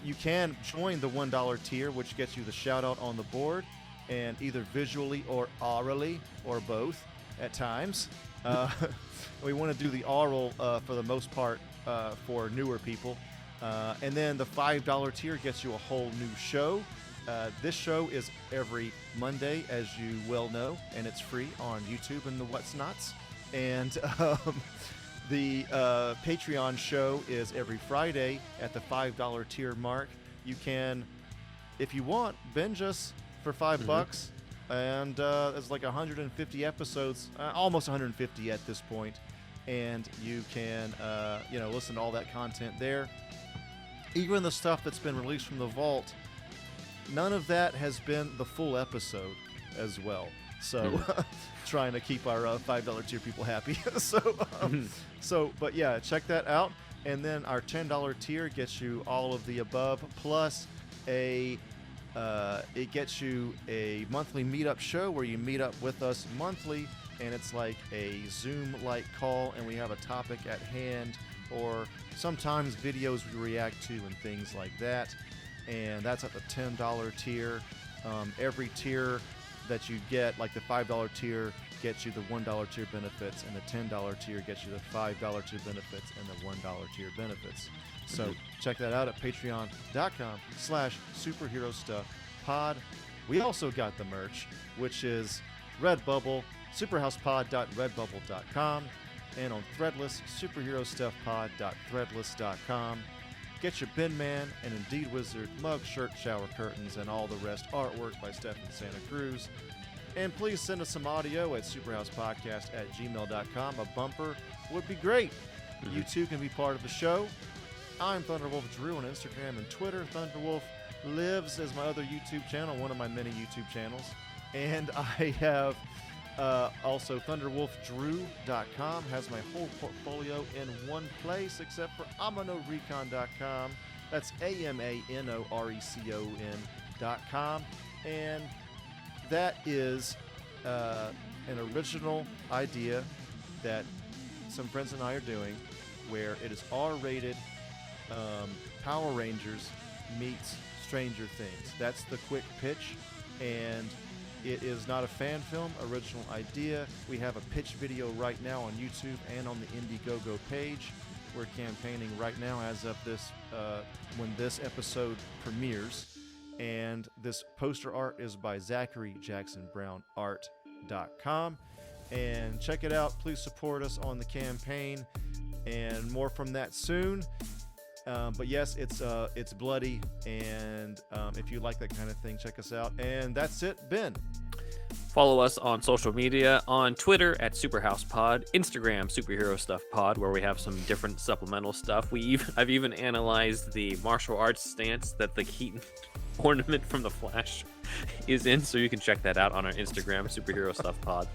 You can join the $1 tier, which gets you the shout out on the board, and either visually or orally, or both at times. We want to do the oral for the most part for newer people. And then the $5 tier gets you a whole new show. This show is every Monday, as you well know, and it's free on YouTube and the what's nots. And the Patreon show is every Friday at the $5 tier mark. You can, if you want, binge us for $5, and there's like 150 episodes, almost 150 at this point, and you can, listen to all that content there. Even the stuff that's been released from the vault, none of that has been the full episode as well. So trying to keep our $5 tier people happy. But yeah, check that out. And then our $10 tier gets you all of the above, plus it gets you a monthly meetup show where you meet up with us monthly, and it's like a Zoom-like call, and we have a topic at hand, or sometimes videos we react to and things like that. And that's at the $10 tier. Every tier that you get, like the $5 tier gets you the $1 tier benefits, and the $10 tier gets you the $5 tier benefits and the $1 tier benefits. So check that out at patreon.com/superherostuffpod. We also got the merch, which is Redbubble, superhousepod.redbubble.com. and on Threadless, superherostuffpod.threadless.com. Get your Bin Man and Indeed Wizard mug, shirt, shower curtains, and all the rest artwork by Stephen Santa Cruz. And please send us some audio at superhousepodcast@gmail.com. A bumper would be great. You too can be part of the show. I'm Thunderwolf Drew on Instagram and Twitter. Thunderwolf lives as my other YouTube channel, one of my many YouTube channels. And I have also thunderwolfdrew.com has my whole portfolio in one place except for amanorecon.com. That's AMANORECON.com. And that is an original idea that some friends and I are doing where it is R-rated Power Rangers meets Stranger Things. That's the quick pitch, and it is not a fan film, original idea. We have a pitch video right now on YouTube and on the Indiegogo page. We're campaigning right now as of this, when this episode premieres. And this poster art is by ZacharyJacksonBrownArt.com. And check it out. Please support us on the campaign. And more from that soon. But yes, it's bloody. And if you like that kind of thing, check us out. And that's it, Ben. Follow us on social media, on Twitter at SuperhousePod, Instagram Superhero Stuff Pod, where we have some different supplemental stuff. I've even analyzed the martial arts stance that the Keaton ornament from The Flash is in, so you can check that out on our Instagram, Superhero Stuff Pod,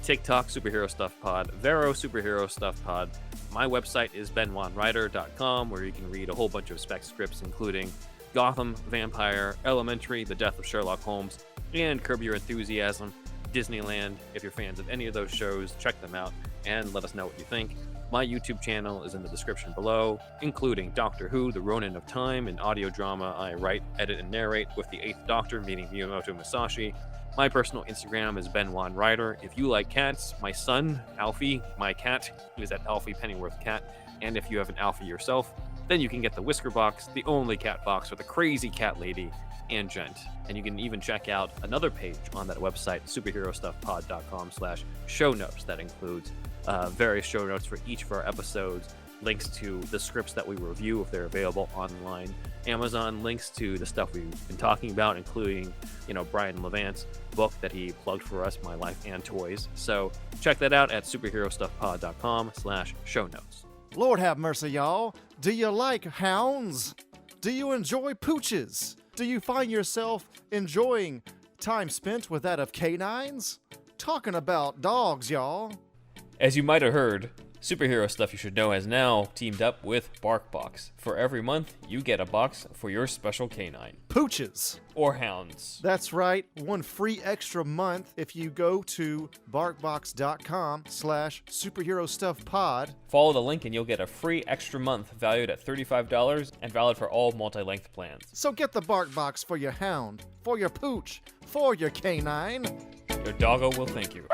TikTok, Superhero Stuff Pod, Vero, Superhero Stuff Pod. My website is benwanwriter.com, where you can read a whole bunch of spec scripts, including Gotham, Vampire, Elementary, The Death of Sherlock Holmes, and Curb Your Enthusiasm, Disneyland. If you're fans of any of those shows, check them out and let us know what you think. My YouTube channel is in the description below, including Doctor Who, The Ronin of Time, an audio drama I write, edit, and narrate with the 8th Doctor, meeting Miyamoto Musashi. My personal Instagram is benwanwriter. If you like cats, my son, Alfie, my cat, is at Alfie Pennyworth Cat. And if you have an Alfie yourself, then you can get the Whisker Box, the only cat box with a crazy cat lady and gent. And you can even check out another page on that website, superherostuffpod.com/show notes. That includes various show notes for each of our episodes, links to the scripts that we review if they're available online, Amazon links to the stuff we've been talking about, including, Brian Levant's book that he plugged for us, My Life and Toys. So check that out at superherostuffpod.com/show notes. Lord have mercy, y'all. Do you like hounds? Do you enjoy pooches? Do you find yourself enjoying time spent with that of canines? Talking about dogs, y'all. As you might have heard, Superhero Stuff You Should Know has now teamed up with BarkBox. For every month, you get a box for your special canine. Pooches. Or hounds. That's right. One free extra month if you go to barkbox.com/superherostuffpod. Follow the link and you'll get a free extra month valued at $35 and valid for all multi-length plans. So get the BarkBox for your hound, for your pooch, for your canine. Your doggo will thank you.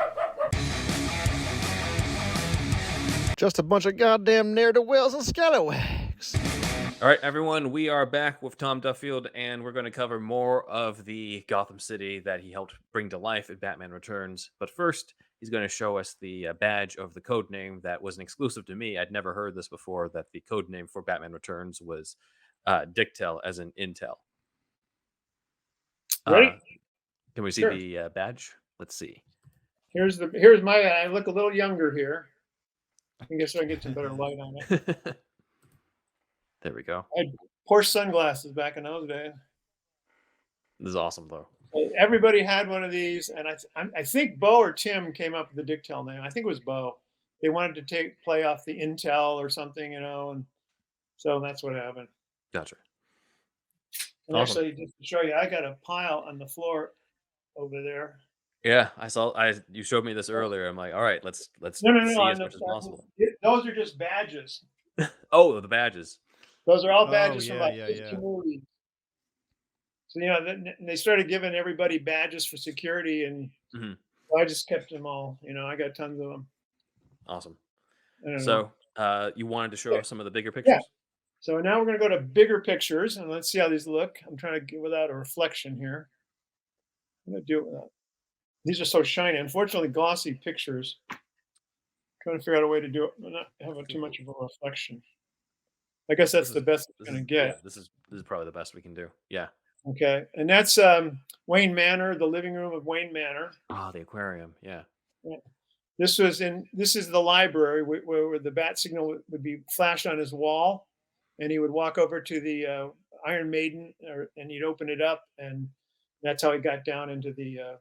Just a bunch of goddamn ne'er-do-wells and scallywags. All right, everyone, we are back with Tom Duffield, and we're going to cover more of the Gotham City that he helped bring to life at Batman Returns. But first, he's going to show us the badge of the code name that was an exclusive to me. I'd never heard this before, that the code name for Batman Returns was Dictel, as in Intel. Ready? Can we see Sure. the badge? Let's see. Here's my. I look a little younger here. I guess I can get some better light on it. There we go. I had Porsche sunglasses back in those days. This is awesome, though. Everybody had one of these, and I think Bo or Tim came up with the Dictel name. I think it was Bo. They wanted to play off the Intel or something, and so that's what happened. Gotcha. And Awesome. actually, just to show you, I got a pile on the floor over there. Yeah, I saw. You showed me this earlier. I'm like, all right, let's No, see as much as possible. Those are just badges. Oh, the badges. Those are all badges yeah, from like yeah, 50 yeah. movies. So then they started giving everybody badges for security, and Mhm. so I just kept them all. I got tons of them. Awesome. I don't know. So, you wanted to show us some of the bigger pictures? So now we're going to go to bigger pictures, and let's see how these look. I'm trying to get without a reflection here. I'm going to do it without. These are so shiny. Unfortunately, glossy pictures. Trying to figure out a way to do it, but not have too much of a reflection. I guess that's This the is best it's this gonna is yeah. get. This is probably the best we can do. Yeah. Okay, and that's Wayne Manor, the living room of Wayne Manor. Ah, the aquarium. Yeah. Yeah. This is the library where the bat signal would be flashed on his wall, and he would walk over to the Iron Maiden, and he'd open it up, and that's how he got down into the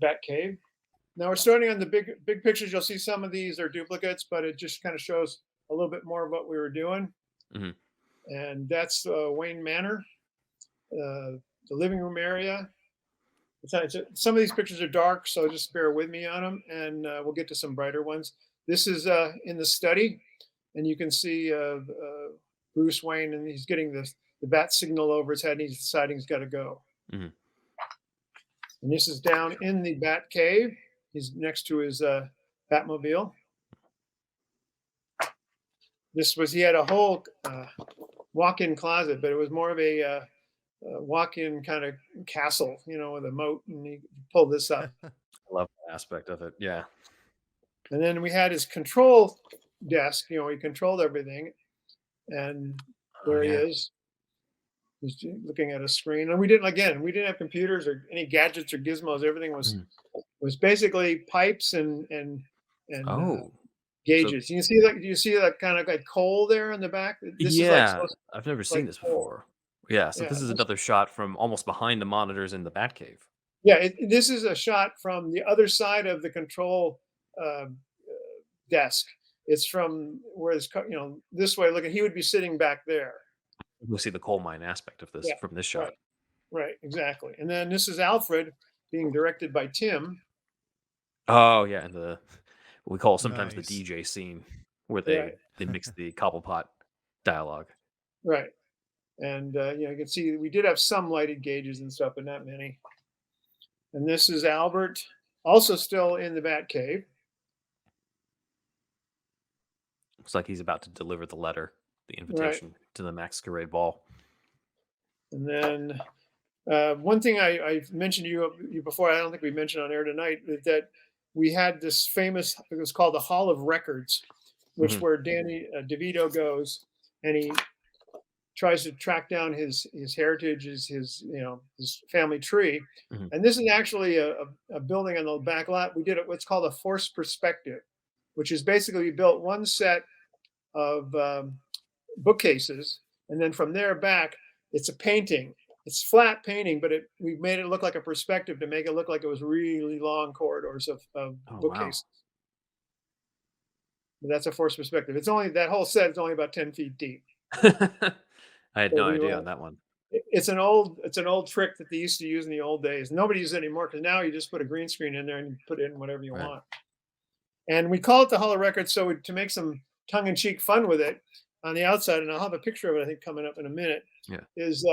Bat Cave. Now we're starting on the big pictures. You'll see some of these are duplicates, but it just kind of shows a little bit more of what we were doing. Hmm. And that's Wayne Manor, the living room area. Some of these pictures are dark, so just bear with me on them, and we'll get to some brighter ones. This is in the study, and you can see Bruce Wayne, and he's getting the bat signal over his head, and he's deciding he's got to go. Hmm. And this is down in the Bat Cave. He's next to his Batmobile. He had a whole walk-in closet, but it was more of a walk-in kind of castle, with a moat, and he pulled this up. I love that aspect of it. Yeah. And then we had his control desk. He controlled everything, and there he yeah. is. He's looking at a screen, and we didn't have computers or any gadgets or gizmos. Everything was basically pipes and Oh, gauges. Do you see that kind of like coal there in the back? This is like yeah. I've never seen this coal. before. Yeah. So Yeah, this is another shot from almost behind the monitors in the Batcave. yeah. This is a shot from the other side of the control desk. It's from where it's this way. Look, he would be sitting back there. We'll see the coal mine aspect of this Yeah, from this shot. right, exactly. And then this is Alfred being directed by Tim. Oh yeah, and we call sometimes Nice. the DJ scene where they Right. they mix the Cobblepot dialogue. Right. And you can see we did have some lighted gauges and stuff, but not many. And this is Albert, also still in the Bat Cave. Looks like he's about to deliver the letter, the Right. invitation to the Masquerade Ball. And then one thing I mentioned to you before, I don't think we mentioned on air tonight, is that we had this famous, it was called the Hall of Records, which Mhm. where Danny DeVito goes, and he tries to track down his heritage, his family tree. Mhm. And this is actually a building on the back lot. We did what's called a forced perspective, which is basically we built one set of bookcases, and then from there back, it's a painting. It's flat painting, but we made it look like a perspective to make it look like it was really long corridors of Oh wow. bookcases. But that's a forced perspective. It's only that whole set is only about 10 feet deep. I had So no we idea were- on that one. It's an old trick that they used to use in the old days. Nobody uses it anymore because now you just put a green screen in there and you put in whatever you Right. want. And we call it the Hall of Records to make some tongue-in-cheek fun with it on the outside, and I'll have a picture of it I think coming up in a minute. Yeah. Is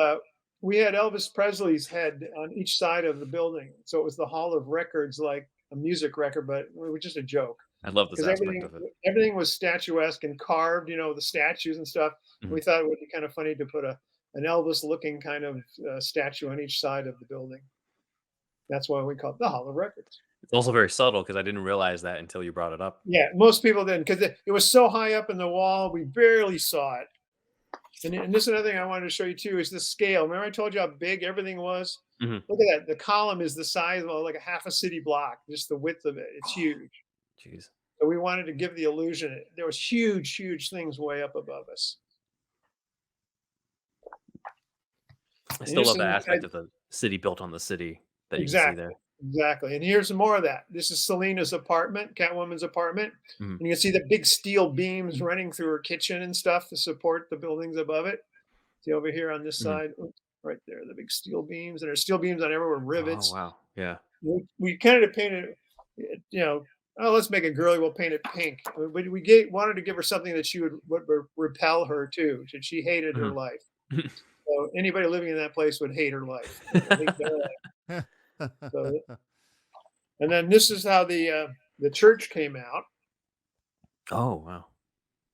we had Elvis Presley's head on each side of the building, so it was the Hall of Records, like a music record, but it was just a joke. I love this Because aspect of it. everything was statuesque and carved, the statues and stuff. Mhm. We thought it would be kind of funny to put an Elvis-looking kind of statue on each side of the building. That's why we call it the Hall of Records. It's also very subtle because I didn't realize that until you brought it up. Yeah, most people didn't because it was so high up in the wall, we barely saw it. And this is another thing I wanted to show you too is the scale. Remember I told you how big everything was? Mhm. Look at that. The column is the size of like a half a city block, just the width of it. It's huge. Jeez. So we wanted to give the illusion there was huge, huge things way up above us. I still love that aspect of the city built on the city that you can see there. Exactly. And here's more of that. This is Selina's apartment, Catwoman's apartment. Mhm. And you can see the big steel beams running through her kitchen and stuff to support the buildings above it. See over here on this Mhm. side, right there, the big steel beams. And there's steel beams on everywhere, rivets. Oh wow. Yeah. We kind of painted, let's make it girly, we'll paint it pink. But we wanted to give her something that would repel her too. She hated her Mhm. life. So anybody living in that place would hate her life. Hate their life. So, and then this is how the church came out. Oh wow.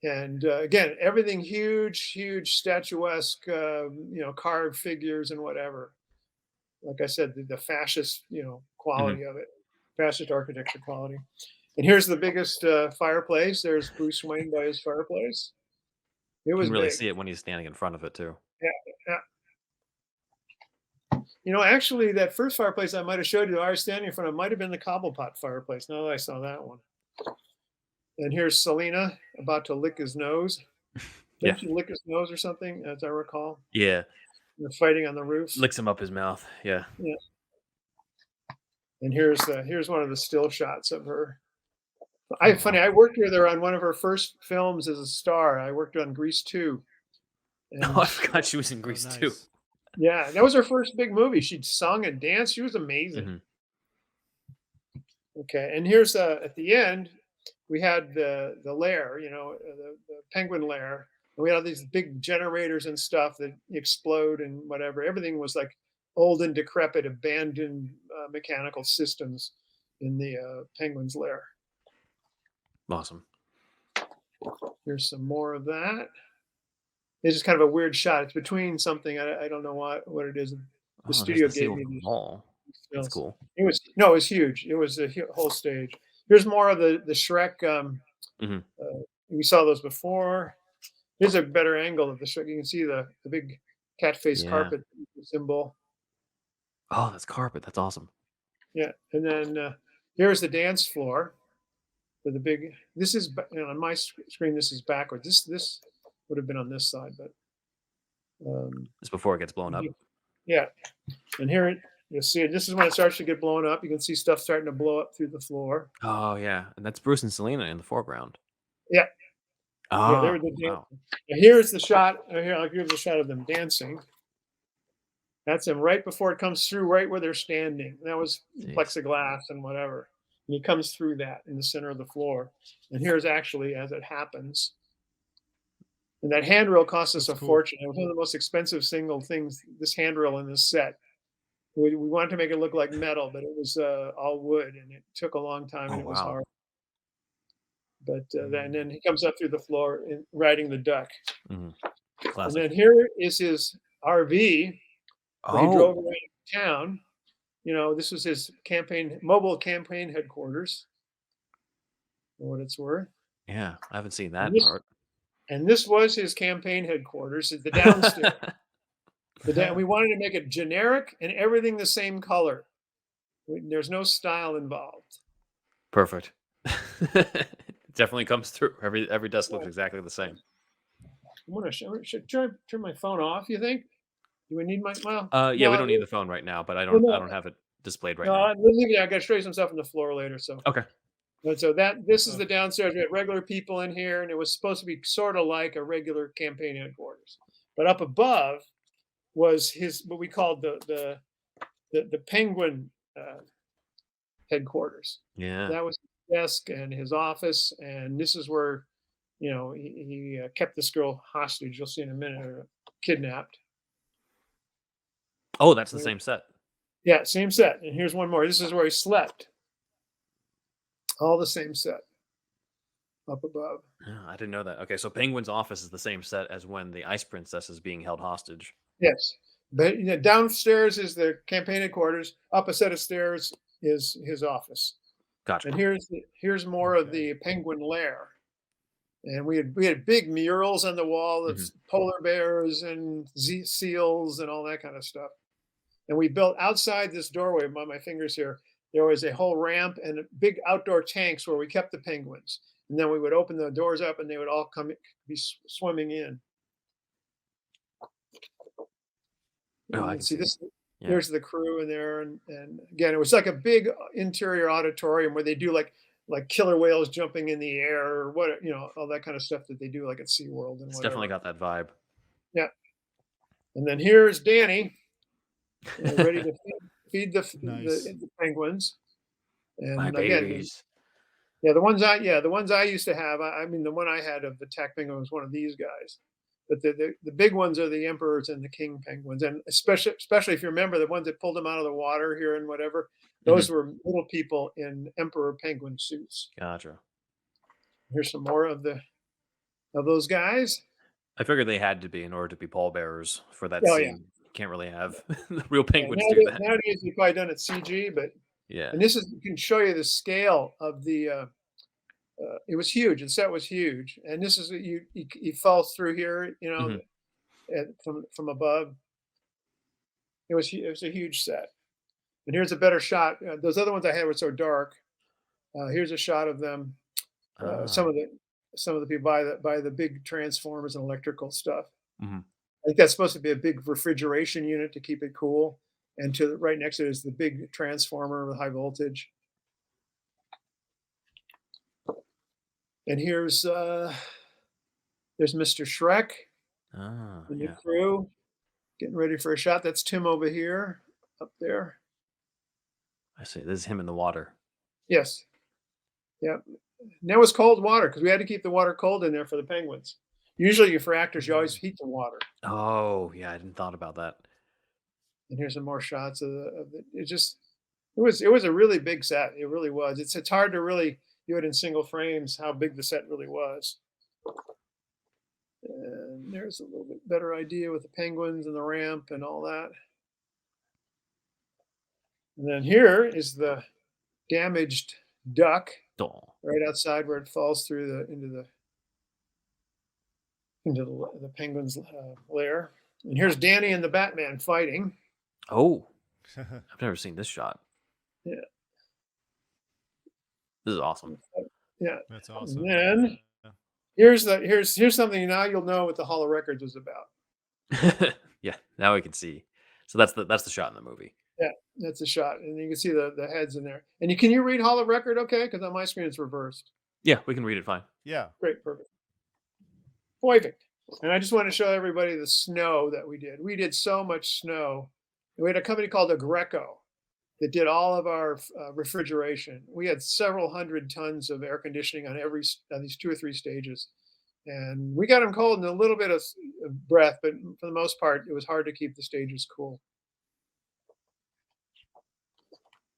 And again, everything huge, huge statuesque, carved figures and whatever. Like I said, the fascist, quality of it, fascist architecture quality. And here's the biggest fireplace. There's Bruce Wayne by his fireplace. It You was can really big. see it when he's standing in front of it too. Yeah, yeah. Actually, that first fireplace I might have showed you, I was standing in front of, might have been the Cobblepot fireplace. Now that I saw that one. And here's Selena about to lick his nose. Yeah. Didn't she lick his nose or something, as I recall? Yeah. They're fighting on the roof. Licks him up his mouth. Yeah. Yeah. And here's one of the still shots of her. I worked with her on one of her first films as a star. I worked on Grease 2. And Oh, I forgot she was in Grease too. nice. yeah, that was her first big movie. She'd sung and danced. She was amazing. Mhm. Okay, and here's at the end, we had the lair, the penguin lair, and we had all these big generators and stuff that explode and whatever. Everything was like old and decrepit, abandoned mechanical systems in the penguin's lair. Awesome. Here's some more of that. It's just kind of a weird shot. It's between something. I don't know what it is. The studio gave me these. Mall. That's Yes. cool. It was huge. It was a whole stage. Here's more of the Shrek. Mhm. We saw those before. Here's a better angle of the Shrek. You can see the big cat face Yeah. carpet symbol. Oh, that's carpet. That's awesome. Yeah, and then here's the dance floor with the big. This is on my screen. This is backwards. This would have been on this side, but It's before it gets blown up. yeah. And here you'll see it. This is when it starts to get blown up. You can see stuff starting to blow up through the floor. Oh yeah, and that's Bruce and Selena in the foreground. Yeah. Oh, Yeah, they were the wow. Now here's the shot. Here, I'll give the shot of them dancing. That's them right before it comes through, right where they're standing. That was Jeez. plexiglass and whatever. And he comes through that in the center of the floor. And here's actually as it happens. And that handrail cost us That's a cool. fortune. It was one of the most expensive single things, this handrail in this set. We wanted to make it look like metal, but it was all wood, and it took a long time, Oh and it was wow. hard. But and then he comes up through the floor riding the duck. Mhm. And Classic. then here is his RV where he drove Oh, around town. This was his mobile campaign headquarters, for what it's worth. yeah. I haven't seen And that this, part. and this was his campaign headquarters, the downstairs. We wanted to make it generic and everything the same color. There's no style involved. Perfect. Definitely comes through. Every desk looks exactly the same. I'm gonna should turn my phone off. You think? Do we need my? Well, Yeah, we no, don't need the phone right now, but I well, don't no, have it displayed right no. now. I got to show you some stuff on the floor later. So, Okay. and so this is the Okay. downstairs. We had regular people in here, and it was supposed to be sort of like a regular campaign headquarters. But up above was what we called the Penguin headquarters. Yeah. That was his desk and his office, and this is where he kept this girl hostage. You'll see in a minute, or kidnapped. Oh, that's the same set. Yeah, same set. And here's one more. This is where he slept. All the same set up above. Yeah, I didn't know that. Okay, so Penguin's office is the same set as when the Ice Princess is being held hostage. Yes. But downstairs is the campaign headquarters. Up a set of stairs is his office. Gotcha. And here's more of the Penguin lair. And we had big murals on the wall of polar bears and seals and all that kind of stuff. And we built outside this doorway by my fingers here. There was a whole ramp and big outdoor tanks where we kept the penguins. And then we would open the doors up and they would all be swimming in. Oh, I can see this. Yeah. There's the crew in there. And again, it was like a big interior auditorium where they do like killer whales jumping in the air or what, all that kind of stuff that they do like at SeaWorld and It's whatever. definitely got that vibe. Yeah. And then here's Danny ready to feed Nice. the penguins. And My again, babies. the ones I used to have. I mean, the one I had of the tack penguin was one of these guys. But the big ones are the emperors and the king penguins, and especially if you remember the ones that pulled them out of the water here and whatever. Those were little people in emperor penguin suits. Gotcha. Here's some more of those guys. I figured they had to be in order to be pallbearers for that Oh, scene. yeah. You can't really have the real penguins do that. Nowadays, you've probably done it CG, but Yeah. and this can show you the scale of the it was huge. The set was huge, and this is you fall through here, Hmm. from above. It was a huge set. And here's a better shot. Those other ones I had were so dark. Here's a shot of them. Ah. Some of the people by the big transformers and electrical stuff. Hmm. I think that's supposed to be a big refrigeration unit to keep it cool. And right next to it is the big transformer with high voltage. And there's Mr. Shrek Ah, and the yeah. crew getting ready for a shot. That's Tim over here, up there. I see. This is him in the water. Yes. Yeah. And that was cold water because we had to keep the water cold in there for the penguins. Usually, for actors, you always heat the water. Oh, yeah. I didn't thought about that. And here's some more shots of the. It was a really big set. It really was. It's hard to really do it in single frames how big the set really was. And there's a little bit better idea with the penguins and the ramp and all that. And then here is the damaged duck Oh. right outside where it falls through the penguin's lair. And here's Danny and the Batman fighting. Oh, I've never seen this shot. Yeah, This is awesome. yeah. That's And awesome. then Yeah. here's something now you'll know what the Hall of Records was about. Yeah, now we can see. So that's the shot in the movie. Yeah, that's a shot, and you can see the heads in there. And can you read Hall of Record? Okay, because on my screen it's reversed. Yeah, we can read it fine. Yeah. Great, perfect. Perfect. And I just want to show everybody the snow that we did. We did so much snow. We had a company called Agreco that did all of our refrigeration. We had several hundred tons of air conditioning on these 2 or 3 stages, and we got them cold and a little bit of breath, but for the most part, it was hard to keep the stages cool.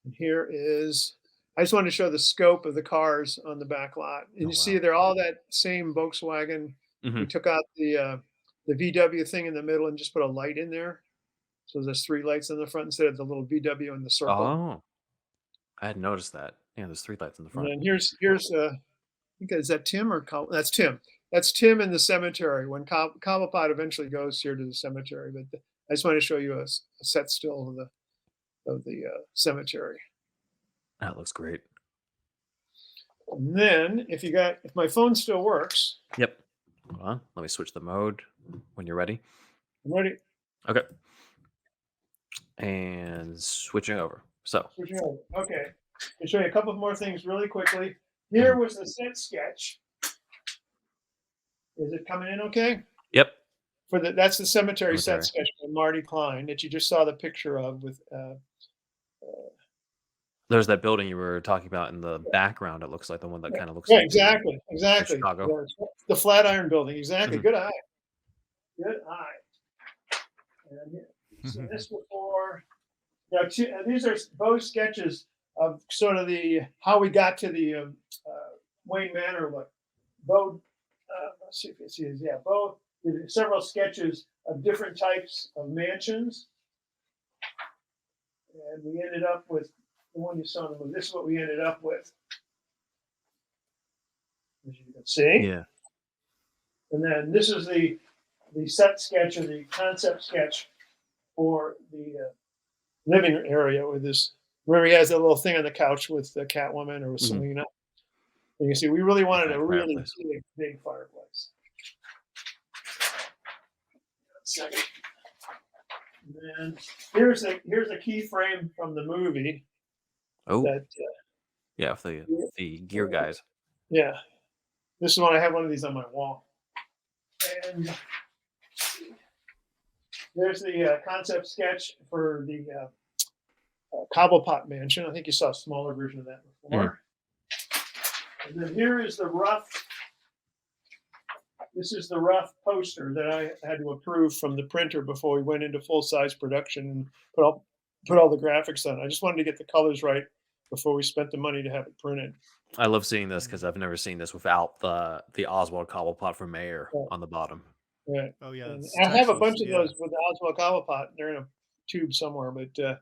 And here is. I just wanted to show the scope of the cars on the back lot, and Oh, you see wow. they're all that same Volkswagen. Hmm. We took out the VW thing in the middle and just put a light in there. So there's 3 lights in the front instead of the little VW in the circle. Oh, I hadn't noticed that. Yeah, there's 3 lights in the And front. then I think is that Tim or that's Tim. That's Tim in the cemetery when Cobblepot eventually goes here to the cemetery. But I just want to show you a set still of the cemetery. That looks great. And then if my phone still works, Yep. Hold on. Let me switch the mode when you're ready. I'm ready. Okay. And switching over. So, Switching over. Okay. I'll show you a couple more things really quickly. Here was the set sketch. Is it coming in okay? yep. That's the cemetery Cemetery. set sketch by Marty Klein that you just saw the picture of with There's that building you were talking about in the background. It looks like the one that kind of looks yeah, like exactly. Chicago. Yeah, the Flatiron Building, exactly. Mhm. Good eye. Good eye. And so this before. Now, these are both sketches of sort of how we got to the Wayne Manor look. Both, let's see if you see this. Yeah, both did several sketches of different types of mansions, and we ended up with the one you saw in the movie. This is what we ended up with, as you can see. Yeah. And then this is the set sketch or the concept sketch for the living area with this. Remember, he has that little thing on the couch with the Catwoman or with Selena. And you can see we really wanted a really big fireplace. Second. And then here's a key frame from the movie. Oh, That yeah. The gear guys. yeah, this is one I have one of these on my wall. And there's the concept sketch for the Cobblepot Mansion. I think you saw a smaller version of that before. And then here is the rough. This is the rough poster that I had to approve from the printer before we went into full-size production and put all the graphics on. I just wanted to get the colors right before we spent the money to have it printed. I love seeing this because I've never seen this without the Oswald Cobblepot for mayor on the bottom. Right. Oh yeah. And that's I have a Texas, bunch of yeah. those with the Oswald Cobblepot. They're in a tube somewhere, but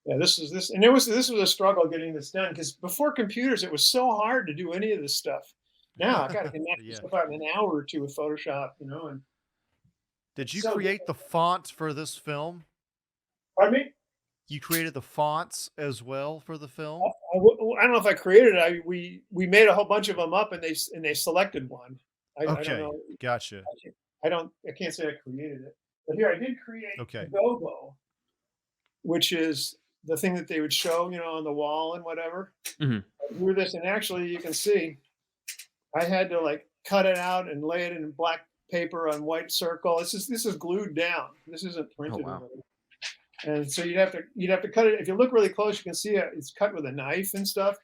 Yeah, and this was a struggle getting this done because before computers, it was so hard to do any of this stuff. Now I got to knock this Yeah. stuff out in an hour or two with Photoshop, and Did it's you so good. create the font for this film? Pardon me? You created the fonts as well for the film? I don't know if I created it. We made a whole bunch of them up, and they selected one. I don't Okay, know. gotcha. I can't say I created it, but here I did create Okay. Gobo, which is the thing that they would show, on the wall and whatever. Hmm. Through this, and actually, you can see I had to like cut it out and lay it in black paper on white circle. This is glued down. This isn't Oh printed. wow. And so you'd have to cut it. If you look really close, you can see it's cut with a knife and stuff.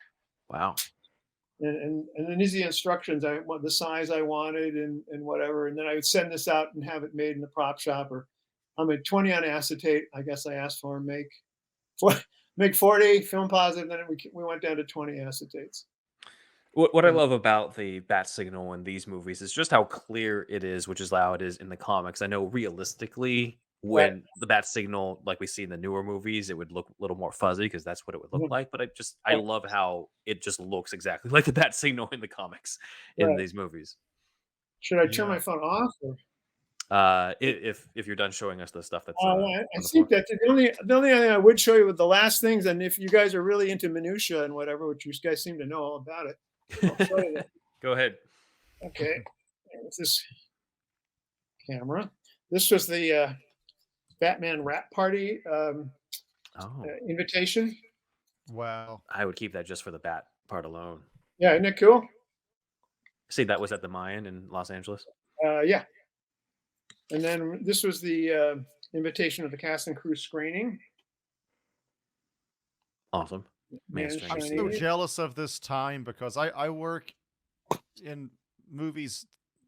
Wow. And then these are the instructions. I want the size I wanted and whatever. And then I would send this out and have it made in the prop shop. Or I made 20 on acetate. I guess I asked for make 40 film positive. Then we went down to 20 acetates. What I And love about the bat signal in these movies is just how clear it is, which is how it is in the comics. I know realistically, right, when the bat signal, like we see in the newer movies, it would look a little more fuzzy because that's what it would look mhm, like. But I right, love how it just looks exactly like the bat signal in the comics in right. these movies. Should I turn Yeah. my phone off? Or? If you're done showing us the stuff that's I on the think floor. that the only thing I would show you with the last things, and if you guys are really into minutia and whatever, which you guys seem to know all about it, I'll show you that. Go ahead. Okay, with this camera. This was the Batman Rap Party Oh, invitation. Wow. I would keep that just for the bat part alone. Yeah, isn't that cool? See, that was at the Mayan in Los Angeles. Yeah, and then this was the invitation of the cast and crew screening. Awesome. Man, Man Stranger I'm so Chinese. jealous of this time because I work in movies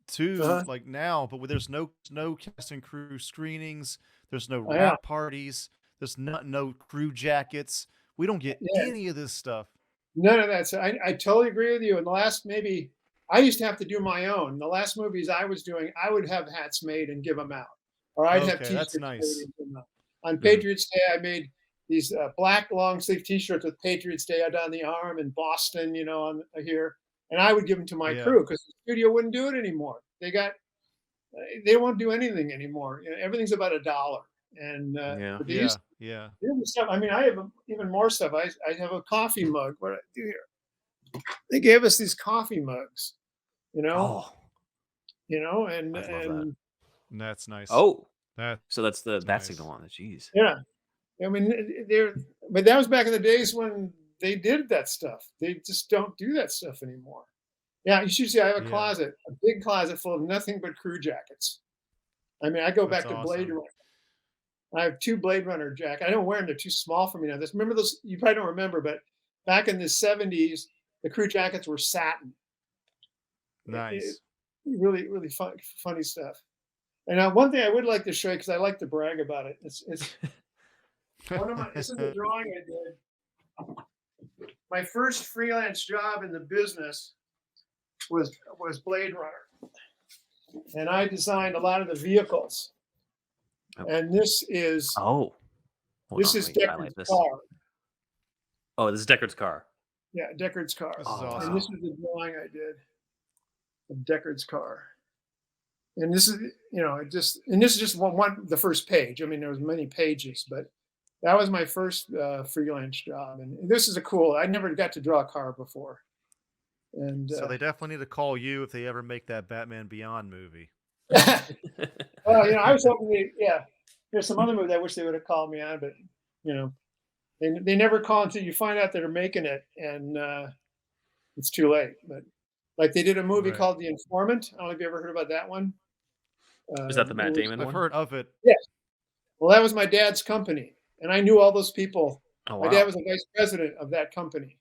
too, Uh-huh. like now, but there's no cast and crew screenings, there's no Oh, yeah, wrap parties, there's no crew jackets. We don't get yeah. any of this stuff. None of that. So I totally agree with you. In the last maybe, I used to have to do my own. The last movies I was doing, I would have hats made and give them out, or I'd have Okay, T-shirts that's made nice. and give them out. On Mhm. Patriots Day, I made these black long sleeve T-shirts with Patriots Day out on the arm in Boston, on here, and I would give them to my Yeah, crew because the studio wouldn't do it anymore. They won't do anything anymore. Everything's about $1, and Yeah. but yeah, yeah. here's the stuff. I mean, I have even more stuff. I have a coffee mug. What do I do here? They gave us these coffee mugs, you know, Oh, and I'd love that. That's nice. Oh, That's so that's the bat nice. signal on it. Jeez. yeah. I mean, but that was back in the days when they did that stuff. They just don't do that stuff anymore. Yeah, you should see. I have Yeah, a big closet full of nothing but crew jackets. I mean, I go that's back to Blade awesome. Runner. I have 2 Blade Runner jackets. I don't wear them; they're too small for me now. Remember those? You probably don't remember, but back in the '70s, the crew jackets were satin. It Nice. really, really funny stuff. And one thing I would like to show you because I like to brag about it. It's one of my. This is a drawing I did. My first freelance job in the business was Blade Runner, and I designed a lot of the vehicles. Oh, And this is oh, hold on. Let me Deckard's highlight this. car. Oh, this is Deckard's car. Yeah, Deckard's car. This is Oh, And this awesome. wow. is the drawing I did of Deckard's car. And this is, and this is just the first page. I mean, there was many pages, but that was my first freelance job. And this is I never got to draw a car before. And So they definitely need to call you if they ever make that Batman Beyond movie. well, I was hoping there's some other movies I wish they would have called me on, but you know, they never call until you find out they're making it, and it's too late. But like they did a movie Right. called The Informant. I don't know if you ever heard about that one. Is that the Matt It was, Damon I've one? heard of it. yeah. Well, that was my dad's company, and I knew all those people. Oh, My dad wow. was the vice president of that company,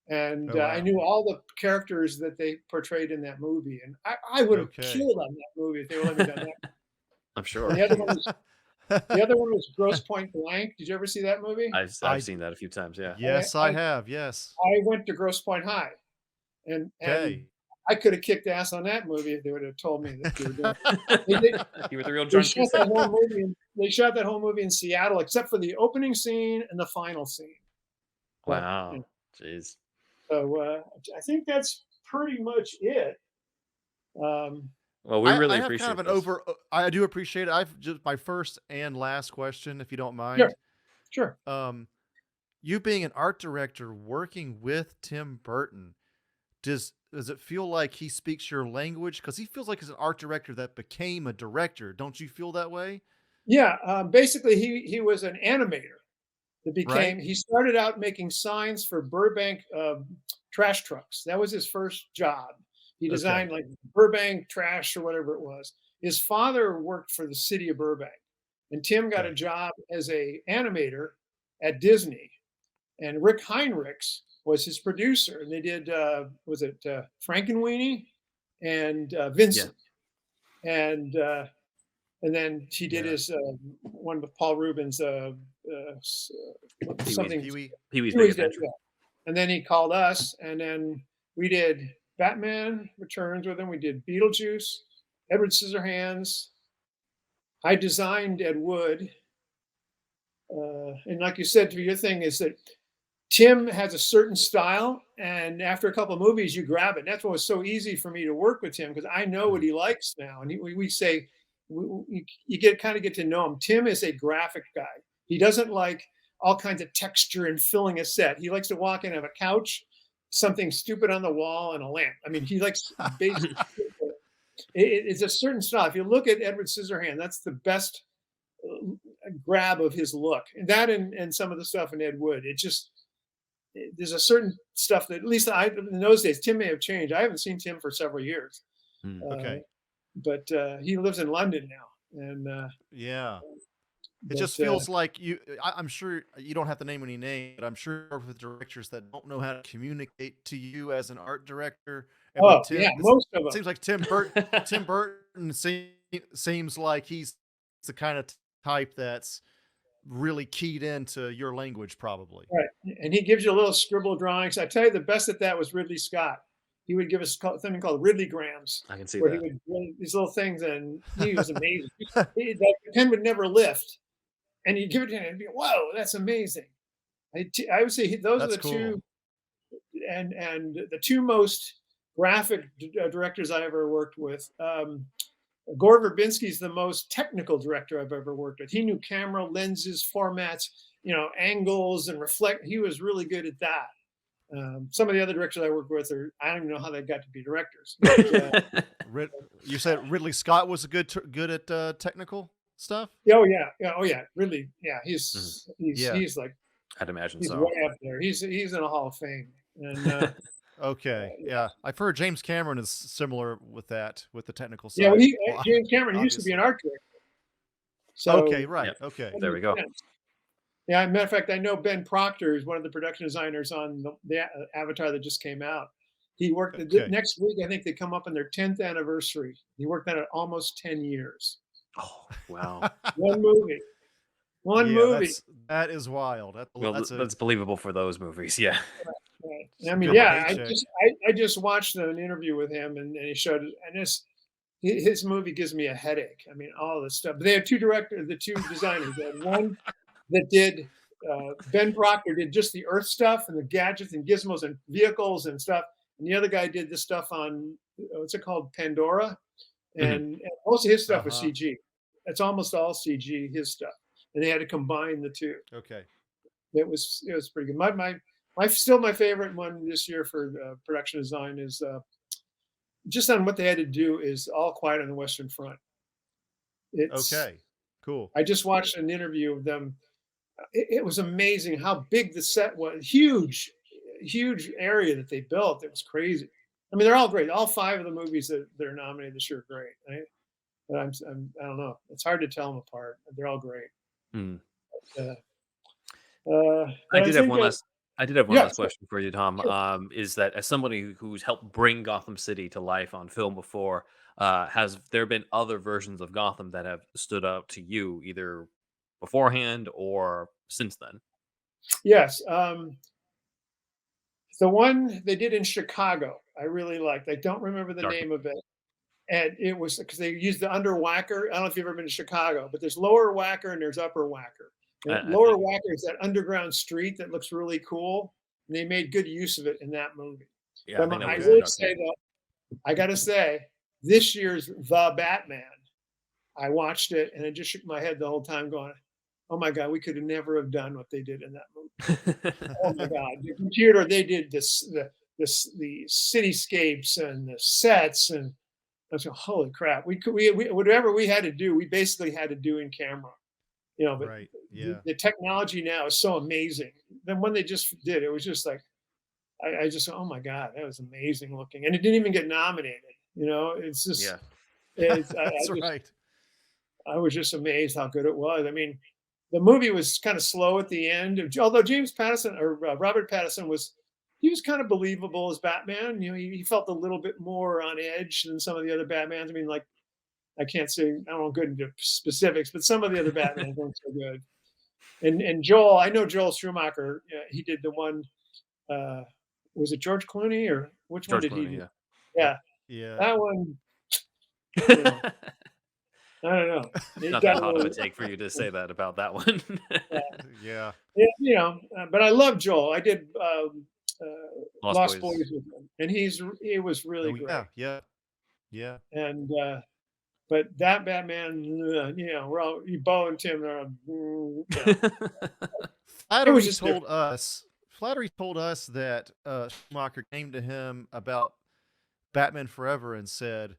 and Oh, I wow. knew all the characters that they portrayed in that movie. And I would have Okay. killed on that movie if they would let me done that. I'm And sure. the other one was Gross Point Blank. Did you ever see that movie? I've I seen that a few times. Yeah. yes, I I have. Yes. I went to Gross Point High, and Okay. I could have kicked ass on that movie if they would have told me that they were doing it. You were the real They John shot Cusack. that whole movie. They shot that whole movie in Seattle, except for the opening scene and the final scene. But, Wow. Jeez. so I think that's pretty much it. Well, we really I have appreciate kind of an this. I do appreciate it. I've just my first and last question, if you don't mind. Sure, sure. You being an art director working with Tim Burton, does it feel like he speaks your language? Because he feels like he's an art director that became a director. Don't you feel that way? Yeah, basically, he was an animator that Right? became. He started out making signs for Burbank trash trucks. That was his first job. He Okay. designed like Burbank trash or whatever it was. His father worked for the city of Burbank, and Tim got a Okay. job as a animator at Disney. And Rick Heinrichs was his producer, and they did was it Frankenweenie and Yeah. Vincent, and then he did Yeah. his one with Paul Rubens, Pee-wee's something. Pee-wee. Pee-wee's He Big was there, Adventure. yeah. And then he called us, and then we did Batman Returns with him. We did Beetlejuice, Edward Scissorhands. I designed Ed Wood, and like you said, to your thing is that Tim has a certain style, and after a couple of movies, you grab it. And that's what was so easy for me to work with him because I know what Mhm. he likes now. And we say you get kind of get to know him. Tim is a graphic guy. He doesn't like all kinds of texture and filling a set. He likes to walk in and have a couch, something stupid on the wall, and a lamp. I mean, he likes basic. It's a certain style. If you look at Edward Scissorhands, that's the best grab of his look. And that and some of the stuff in Ed Wood. It just there's a certain stuff that at least I in those days Tim may have changed. I haven't seen Tim for several years, Mm. uh, Okay. but he lives in London now, and Yeah. It but just feels like I'm sure you don't have to name any names, but I'm sure you work with directors that don't know how to communicate to you as an art director. And with oh yeah, Tim, most of it them. seems like Tim Burton seems like he's the kind of type that's really keyed into your language, probably. Right, and he gives you a little scribble drawings. I tell you, the best at that was Ridley Scott. He would give us something called Ridley grams, I can see where he that. would do these little things, and he was amazing. The pen would never lift, and you give it to him, and he'd be, "Whoa, that's amazing!" I would say those are That's the cool. two, and the two most graphic directors I ever worked with. Gore Verbinski's the most technical director I've ever worked with. He knew camera, lenses, formats, angles, and reflect. He was really good at that. Some of the other directors I worked with I don't even know how they got to be directors. But, You said Ridley Scott was good at technical stuff. oh yeah, oh yeah, really, yeah. Mhm. Yeah. He's like I'd imagine he's so. way up there. He's in a Hall of Fame, and Okay. Yeah. I've heard James Cameron is similar with that, with the technical yeah, well, side. Well, James Cameron used to be an obviously. art director, Okay. so Right. Yep. Okay. that There we makes go. sense. Yeah, matter of fact, I know Ben Proctor is one of the production designers on the Avatar that just came out. He worked Okay. next week. I think they come up on their 10th anniversary. He worked on it almost 10 years. Oh, wow. One movie. One Yeah, movie. that is wild. Well, that's believable for those movies. Yeah. Right. it's a I mean, good yeah, paycheck. I just watched an interview with him, and he showed it, and his movie gives me a headache. I mean, all this stuff. But they had the two designers. They had one that did Ben Proctor did just the Earth stuff and the gadgets and gizmos and vehicles and stuff, and the other guy did this stuff on what's it called, Pandora, Mhm. and most of his stuff was Uh-huh. CG. It's almost all CG, his stuff, and they had to combine the two. Okay. It was pretty good. My still my favorite one this year for production design is just on what they had to do is All Quiet on the Western Front. It's Okay. Cool. I just watched an interview of them. It was amazing how big the set was. Huge area that they built. It was crazy. I mean, they're all great. All five of the movies that are nominated this year are great. Right? But I don't know. It's hard to tell them apart. They're all great. Mm. Uh, I but did have one think, last. I did have one yeah, last question for you, Tom. sure. Is that as somebody who's helped bring Gotham City to life on film before, has there been other versions of Gotham that have stood out to you, either beforehand or since then? Yes. The one they did in Chicago, I really liked. I don't remember the Dark. name of it. And it was because they used the under whacker. I don't know if you've ever been to Chicago, but there's lower whacker and there's upper whacker. And I lower think. whacker is that underground street that looks really cool. And they made good use of it in that movie. Yeah, I But think that I was the Okay. will Dark say Knight. though, I got to say, this year's The Batman, I watched it and I just shook my head the whole time, going, "Oh my God, we could have never have done what they did in that movie." Oh my God, the computer they did the cityscapes and the sets and I was going, holy crap! We whatever we had to do, we basically had to do in camera, But Right. Yeah. the technology now is so amazing. Then when they just did, it was just like I just oh my god, that was amazing looking, and it didn't even get nominated. It's just Yeah. it's That's right. I was just amazed how good it was. I mean, the movie was kind of slow at the end. Although James Patterson or Robert Pattinson he was kind of believable as Batman. He felt a little bit more on edge than some of the other Batmans. I mean, like I can't say I don't go into specifics, but some of the other Batmans weren't so good. And Joel, I know Joel Schumacher. He did the one. Uh, was it George Clooney or which one George did he Clooney. do? Yeah. Yeah, Yeah. that one. You know, I don't know. It Not that got a hot of a little. take for you to say that about that one. Yeah. Yeah, but I love Joel. I did Lost Lost Boys. Boys with him, and he was really Oh great. yeah. Yeah. Yeah. And but that Batman, Bo and Tim are, it was Flattery just told different. us. Flattery told us that Schumacher came to him about Batman Forever and said,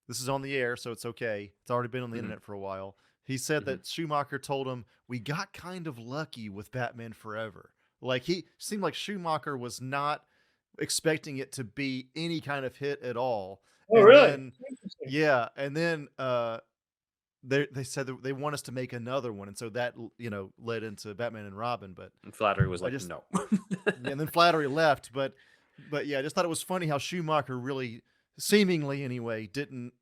"This is on the air, so it's okay. It's already been on the Mhm, internet for a while." He said mhm. that Schumacher told him, "We got kind of lucky with Batman Forever." Like he seemed like Schumacher was not expecting it to be any kind of hit at all. Oh, And really? then Interesting. yeah, and then they said that they want us to make another one, and so that led into Batman and Robin. But And Flattery was I like, just no. yeah, and then Flattery left, but yeah, I just thought it was funny how Schumacher really, seemingly anyway, didn't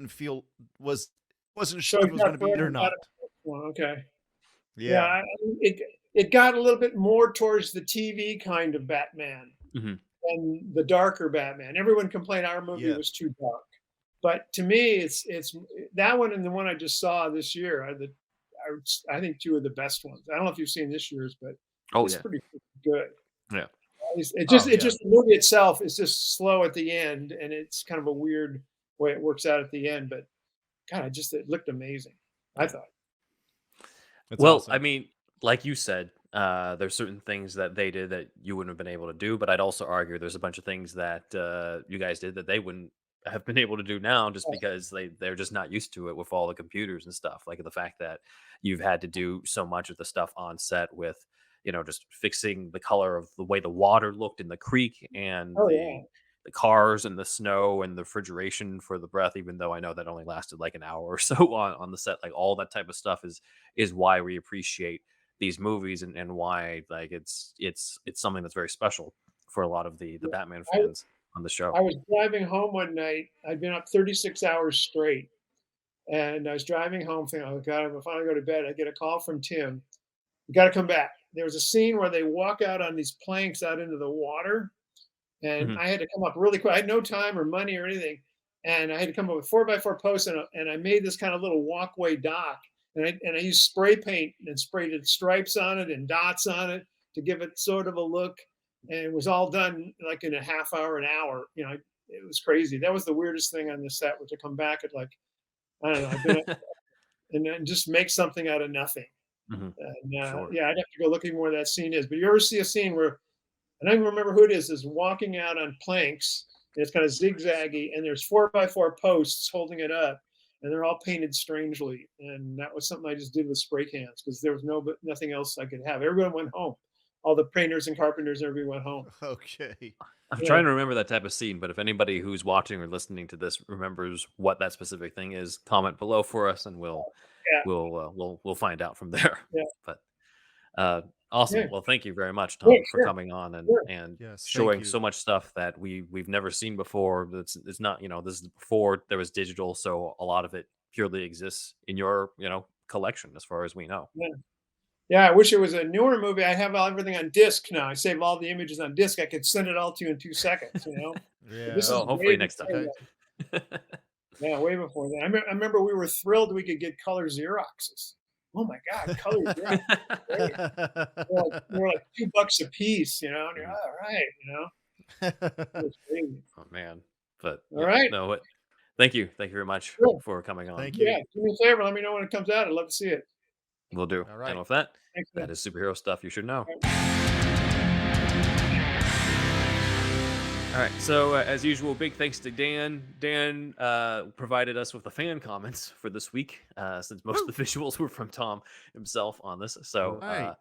feel wasn't So sure if it it was going got to be it or forever got not. a one. Okay. Yeah, Yeah, it got a little bit more towards the TV kind of Batman Mhm. than the darker Batman. Everyone complained our movie yeah, was too dark, but to me, it's that one and the one I just saw this year I think two of the best ones. I don't know if you've seen this year's, but Oh it's yeah, pretty good. yeah. oh It yeah, just the movie itself is just slow at the end, and it's kind of a weird way it works out at the end. But God, it looked amazing. I Yeah. thought. it's Well, I awesome. mean, like you said, there's certain things that they did that you wouldn't have been able to do, but I'd also argue there's a bunch of things that you guys did that they wouldn't have been able to do now just because they're just not used to it with all the computers and stuff. Like the fact that you've had to do so much of the stuff on set with, just fixing the color of the way the water looked in the creek and Oh the yeah, cars and the snow and the refrigeration for the breath, even though I know that only lasted like an hour or so on the set. Like all that type of stuff is why we appreciate these movies and why like it's something that's very special for a lot of the yeah. Batman I fans on the show. I was driving home one night. I'd been up 36 hours straight, and I was driving home thinking, "Oh God, I'm gonna finally go to bed." I get a call from Tim. You got to come back. There was a scene where they walk out on these planks out into the water, and Mhm. I had to come up really quick. I had no time or money or anything, and I had to come up with 4x4 posts, and I made this kind of little walkway dock, and I used spray paint and sprayed it stripes on it and dots on it to give it sort of a look, and it was all done like in a half hour, an hour. It was crazy. That was the weirdest thing on the set, was to come back at like I don't know. I've been and then just make something out of nothing. Mhm. And Sure. yeah, I'd have to go looking where that scene is. But you ever see a scene where I don't even remember who it is walking out on planks. And it's kind of zigzaggy, and there's 4x4 posts holding it up, and they're all painted strangely. And that was something I just did with spray cans because there was nothing else I could have. Everyone went home. All the painters and carpenters, everybody went home. Okay. I'm Yeah, trying to remember that type of scene, but if anybody who's watching or listening to this remembers what that specific thing is, comment below for us, and we'll yeah, we'll uh, we'll we'll find out from there. yeah, But uh, awesome. yeah. Well, thank you very much, Yeah, Tom, for sure, coming on and sure. Yes. Thank showing you. so much stuff that we've never seen before. It's not this is before there was digital, so a lot of it purely exists in your collection, as far as we know. Yeah. Yeah, I wish it was a newer movie. I have everything on disc now. I save all the images on disc. I could send it all to you in 2 seconds, you know? But this Yeah. is Well, way hopefully next time. before Okay. that. Yeah, way before that. I remember we were thrilled we could get color Xeroxes. Oh my god, color Xerox, great. They were like $2 a piece, you know? And you're, Mhm. "All right," you know? It was crazy. Oh man, but All yeah, right, no, thank you very much cool. for coming on. Thank you. Yeah, do me a favor, let me know when it comes out. I'd love to see it. We'll do. All And right. with that, Thanks, that man. is superhero stuff you should know. All right. So, as usual, big thanks to Dan. Dan provided us with the fan comments for this week, since most Woo! of the visuals were from Tom himself on this. So, Right.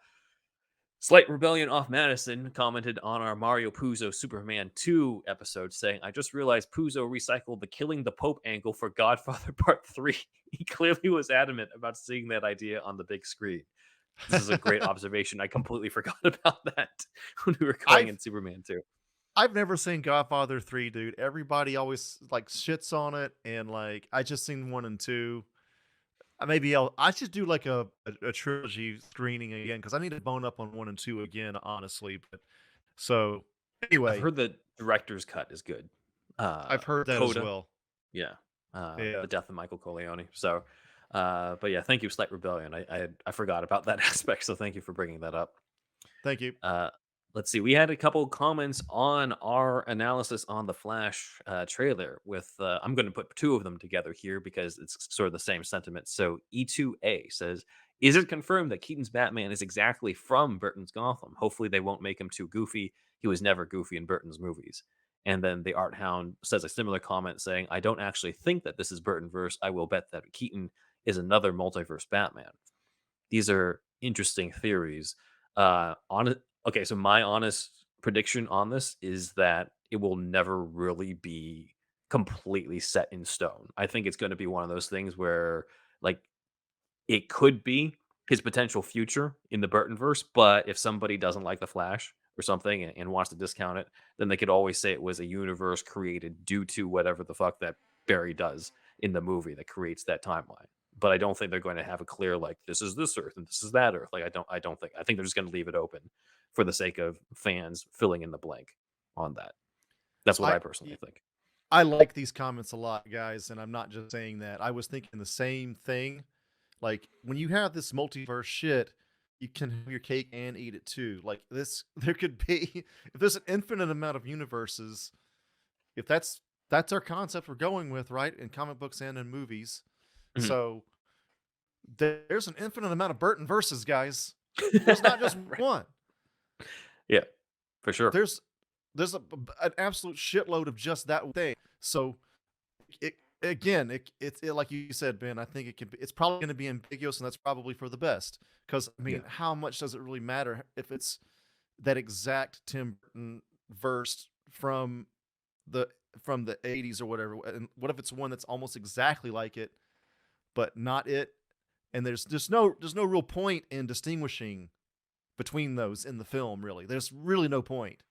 Slight Rebellion off Madison commented on our Mario Puzo Superman 2 episode, saying, I just realized Puzo recycled the killing the Pope angle for Godfather Part 3. He clearly was adamant about seeing that idea on the big screen. This is a great observation. I completely forgot about that when we were going I've in Superman 2. I've never seen Godfather 3, dude. Everybody always like shits on it, and like I just seen 1 and 2. Maybe I should do like a trilogy screening again because I need to bone up on 1 and 2 again, honestly. But so I've anyway, heard the director's cut is good. I've heard that as Coda, well. yeah. Yeah. The death of Michael Corleone. So, but yeah, thank you, Slight Rebellion. I forgot about that aspect, so thank you for bringing that up. Thank you. Uh, let's see. We had a couple comments on our analysis on the Flash trailer. With I'm going to put 2 of them together here because it's sort of the same sentiment. So E2A says, "Is it confirmed that Keaton's Batman is exactly from Burton's Gotham? Hopefully, they won't make him too goofy. He was never goofy in Burton's movies." And then the Art Hound says a similar comment saying, "I don't actually think that this is Burton verse. I will bet that Keaton is another multiverse Batman." These are interesting theories. On it, okay. So my honest prediction on this is that it will never really be completely set in stone. I think it's going to be one of those things where, like, it could be his potential future in the Burtonverse, but if somebody doesn't like the Flash or something and wants to discount it, then they could always say it was a universe created due to whatever the fuck that Barry does in the movie that creates that timeline. But I don't think they're going to have a clear, like, this is this Earth and this is that Earth. Like, I think they're just going to leave it open for the sake of fans filling in the blank on that. That's what I I personally think. I like these comments a lot, guys, and I'm not just saying that. I was thinking the same thing. Like when you have this multiverse shit, you can have your cake and eat it too. Like this, there could be if there's an infinite amount of universes. If that's our concept we're going with, right, in comic books and in movies. Mhm. So there's an infinite amount of Burton verses, guys. There's not just Right. one. Yeah, for sure. There's an absolute shitload of just that thing. So it again, it's like you said, Ben. I think it's probably going to be ambiguous, and that's probably for the best. Because I mean, Yeah. how much does it really matter if it's that exact Tim Burton verse the from the 80s or whatever? And what if it's one that's almost exactly like it, but not it? And there's no real point in distinguishing between those in the film. Really, there's really no point.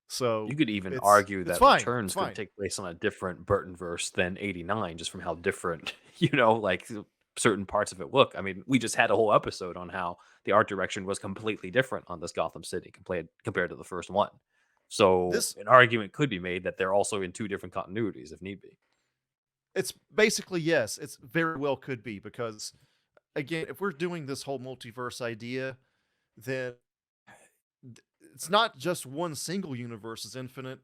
So You could even it's argue it's that fine. It's Returns could fine. take place on a different Burton verse than 89, just from how different, like certain parts of it look. I mean, we just had a whole episode on how the art direction was completely different on this Gotham City compared to the first one. So This an argument could be made that they're also in 2 different continuities if need be. It's basically yes. It's very well could be because again, if we're doing this whole multiverse idea, then it's not just one single universe is infinite.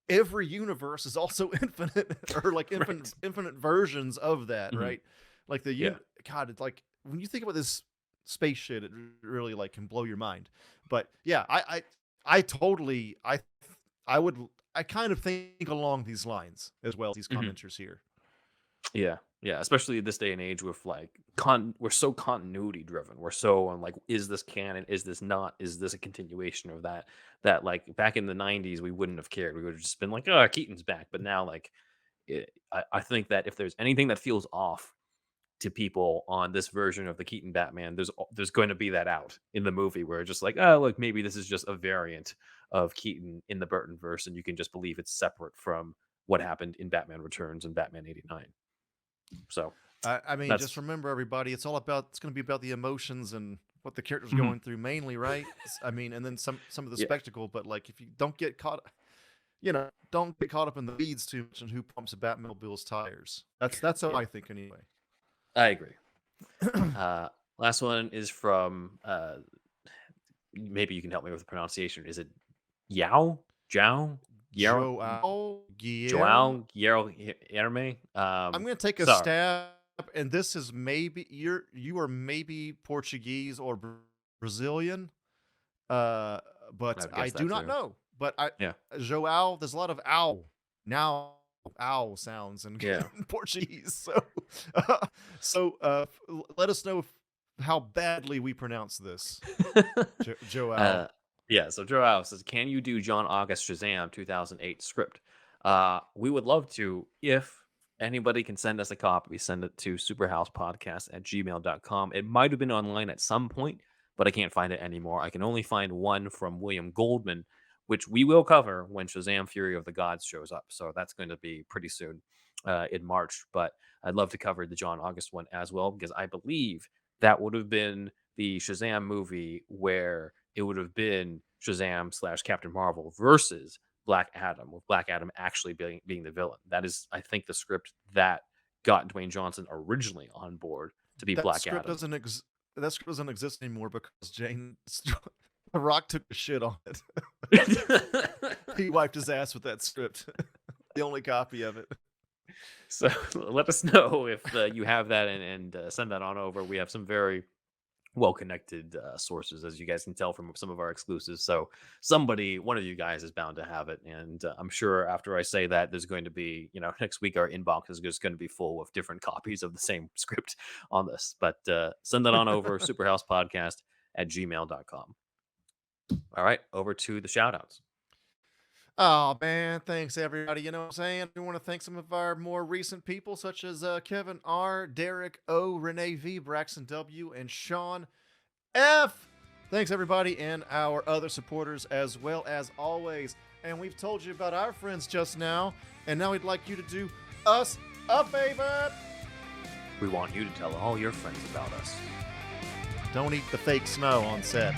Every universe is also infinite or like Right. infinite versions of that, Mhm. right? Like Yeah. God, it's like when you think about this space shit, it really like can blow your mind. But yeah, I totally I kind of think along these lines as well as these Mhm. commenters here. Yeah, yeah, especially this day and age with like we're so continuity driven. We're so on like, is this canon? Is this not? Is this a continuation of that? That like back in the '90s, we wouldn't have cared. We would have just been like, oh, Keaton's back. But now, like, I think that if there's anything that feels off to people on this version of the Keaton Batman, there's going to be that out in the movie where it's just like, oh, look, maybe this is just a variant of Keaton in the Burton verse, and you can just believe it's separate from what happened in Batman Returns and Batman '89. So I mean, just that's remember, everybody, it's going to be about the emotions and what the character's Mhm. going through mainly, right? I mean, and then some of the Yeah. spectacle, but like if you don't get caught, don't get caught up in the weeds too much on who pumps a Batmobile's tires. That's how Yeah. I think anyway. I agree. Last one is from maybe you can help me with the pronunciation. Is it Yao? Joao? Joao Joao Guilherme? I'm gonna take a sorry. stab, and this is maybe you are maybe Portuguese or Brazilian, but would I guess do that not too. know. But Yeah. Joao, there's a lot of ow now ow sounds in, Yeah. in Portuguese. So let us know how badly we pronounce this. Joao. Yeah, so Joao says, can you do John August Shazam 2008 script? We would love to. If anybody can send us a copy, send it to superhousepodcast@gmail.com. It might have been online at some point, but I can't find it anymore. I can only find one from William Goldman, which we will cover when Shazam Fury of the Gods shows up. So that's going to be pretty soon in March. But I'd love to cover the John August one as well, because I believe that would have been the Shazam movie where it would have been Shazam / Captain Marvel versus Black Adam, with Black Adam actually being the villain. That is, I think, the script that got Dwayne Johnson originally on board to be That Black script Adam. that script doesn't exist anymore because The Rock took a shit on it. He wiped his ass with that script. The only copy of it. So let us know if you have that and send that on over. We have some very well-connected sources, as you guys can tell from some of our exclusives. So one of you guys is bound to have it. And I'm sure after I say that, there's going to be, next week our inbox is just going to be full of different copies of the same script on this. But send that on over, superhousepodcast@gmail.com. All right, over to the shout-outs. Oh man, thanks everybody. You know what I'm saying? We want to thank some of our more recent people, such as Kevin R, Derek O, Renee V, Braxton W, and Sean F. Thanks everybody, and our other supporters as well as always. And we've told you about our friends just now, and now we'd like you to do us a favor. We want you to tell all your friends about us. Don't eat the fake snow on set.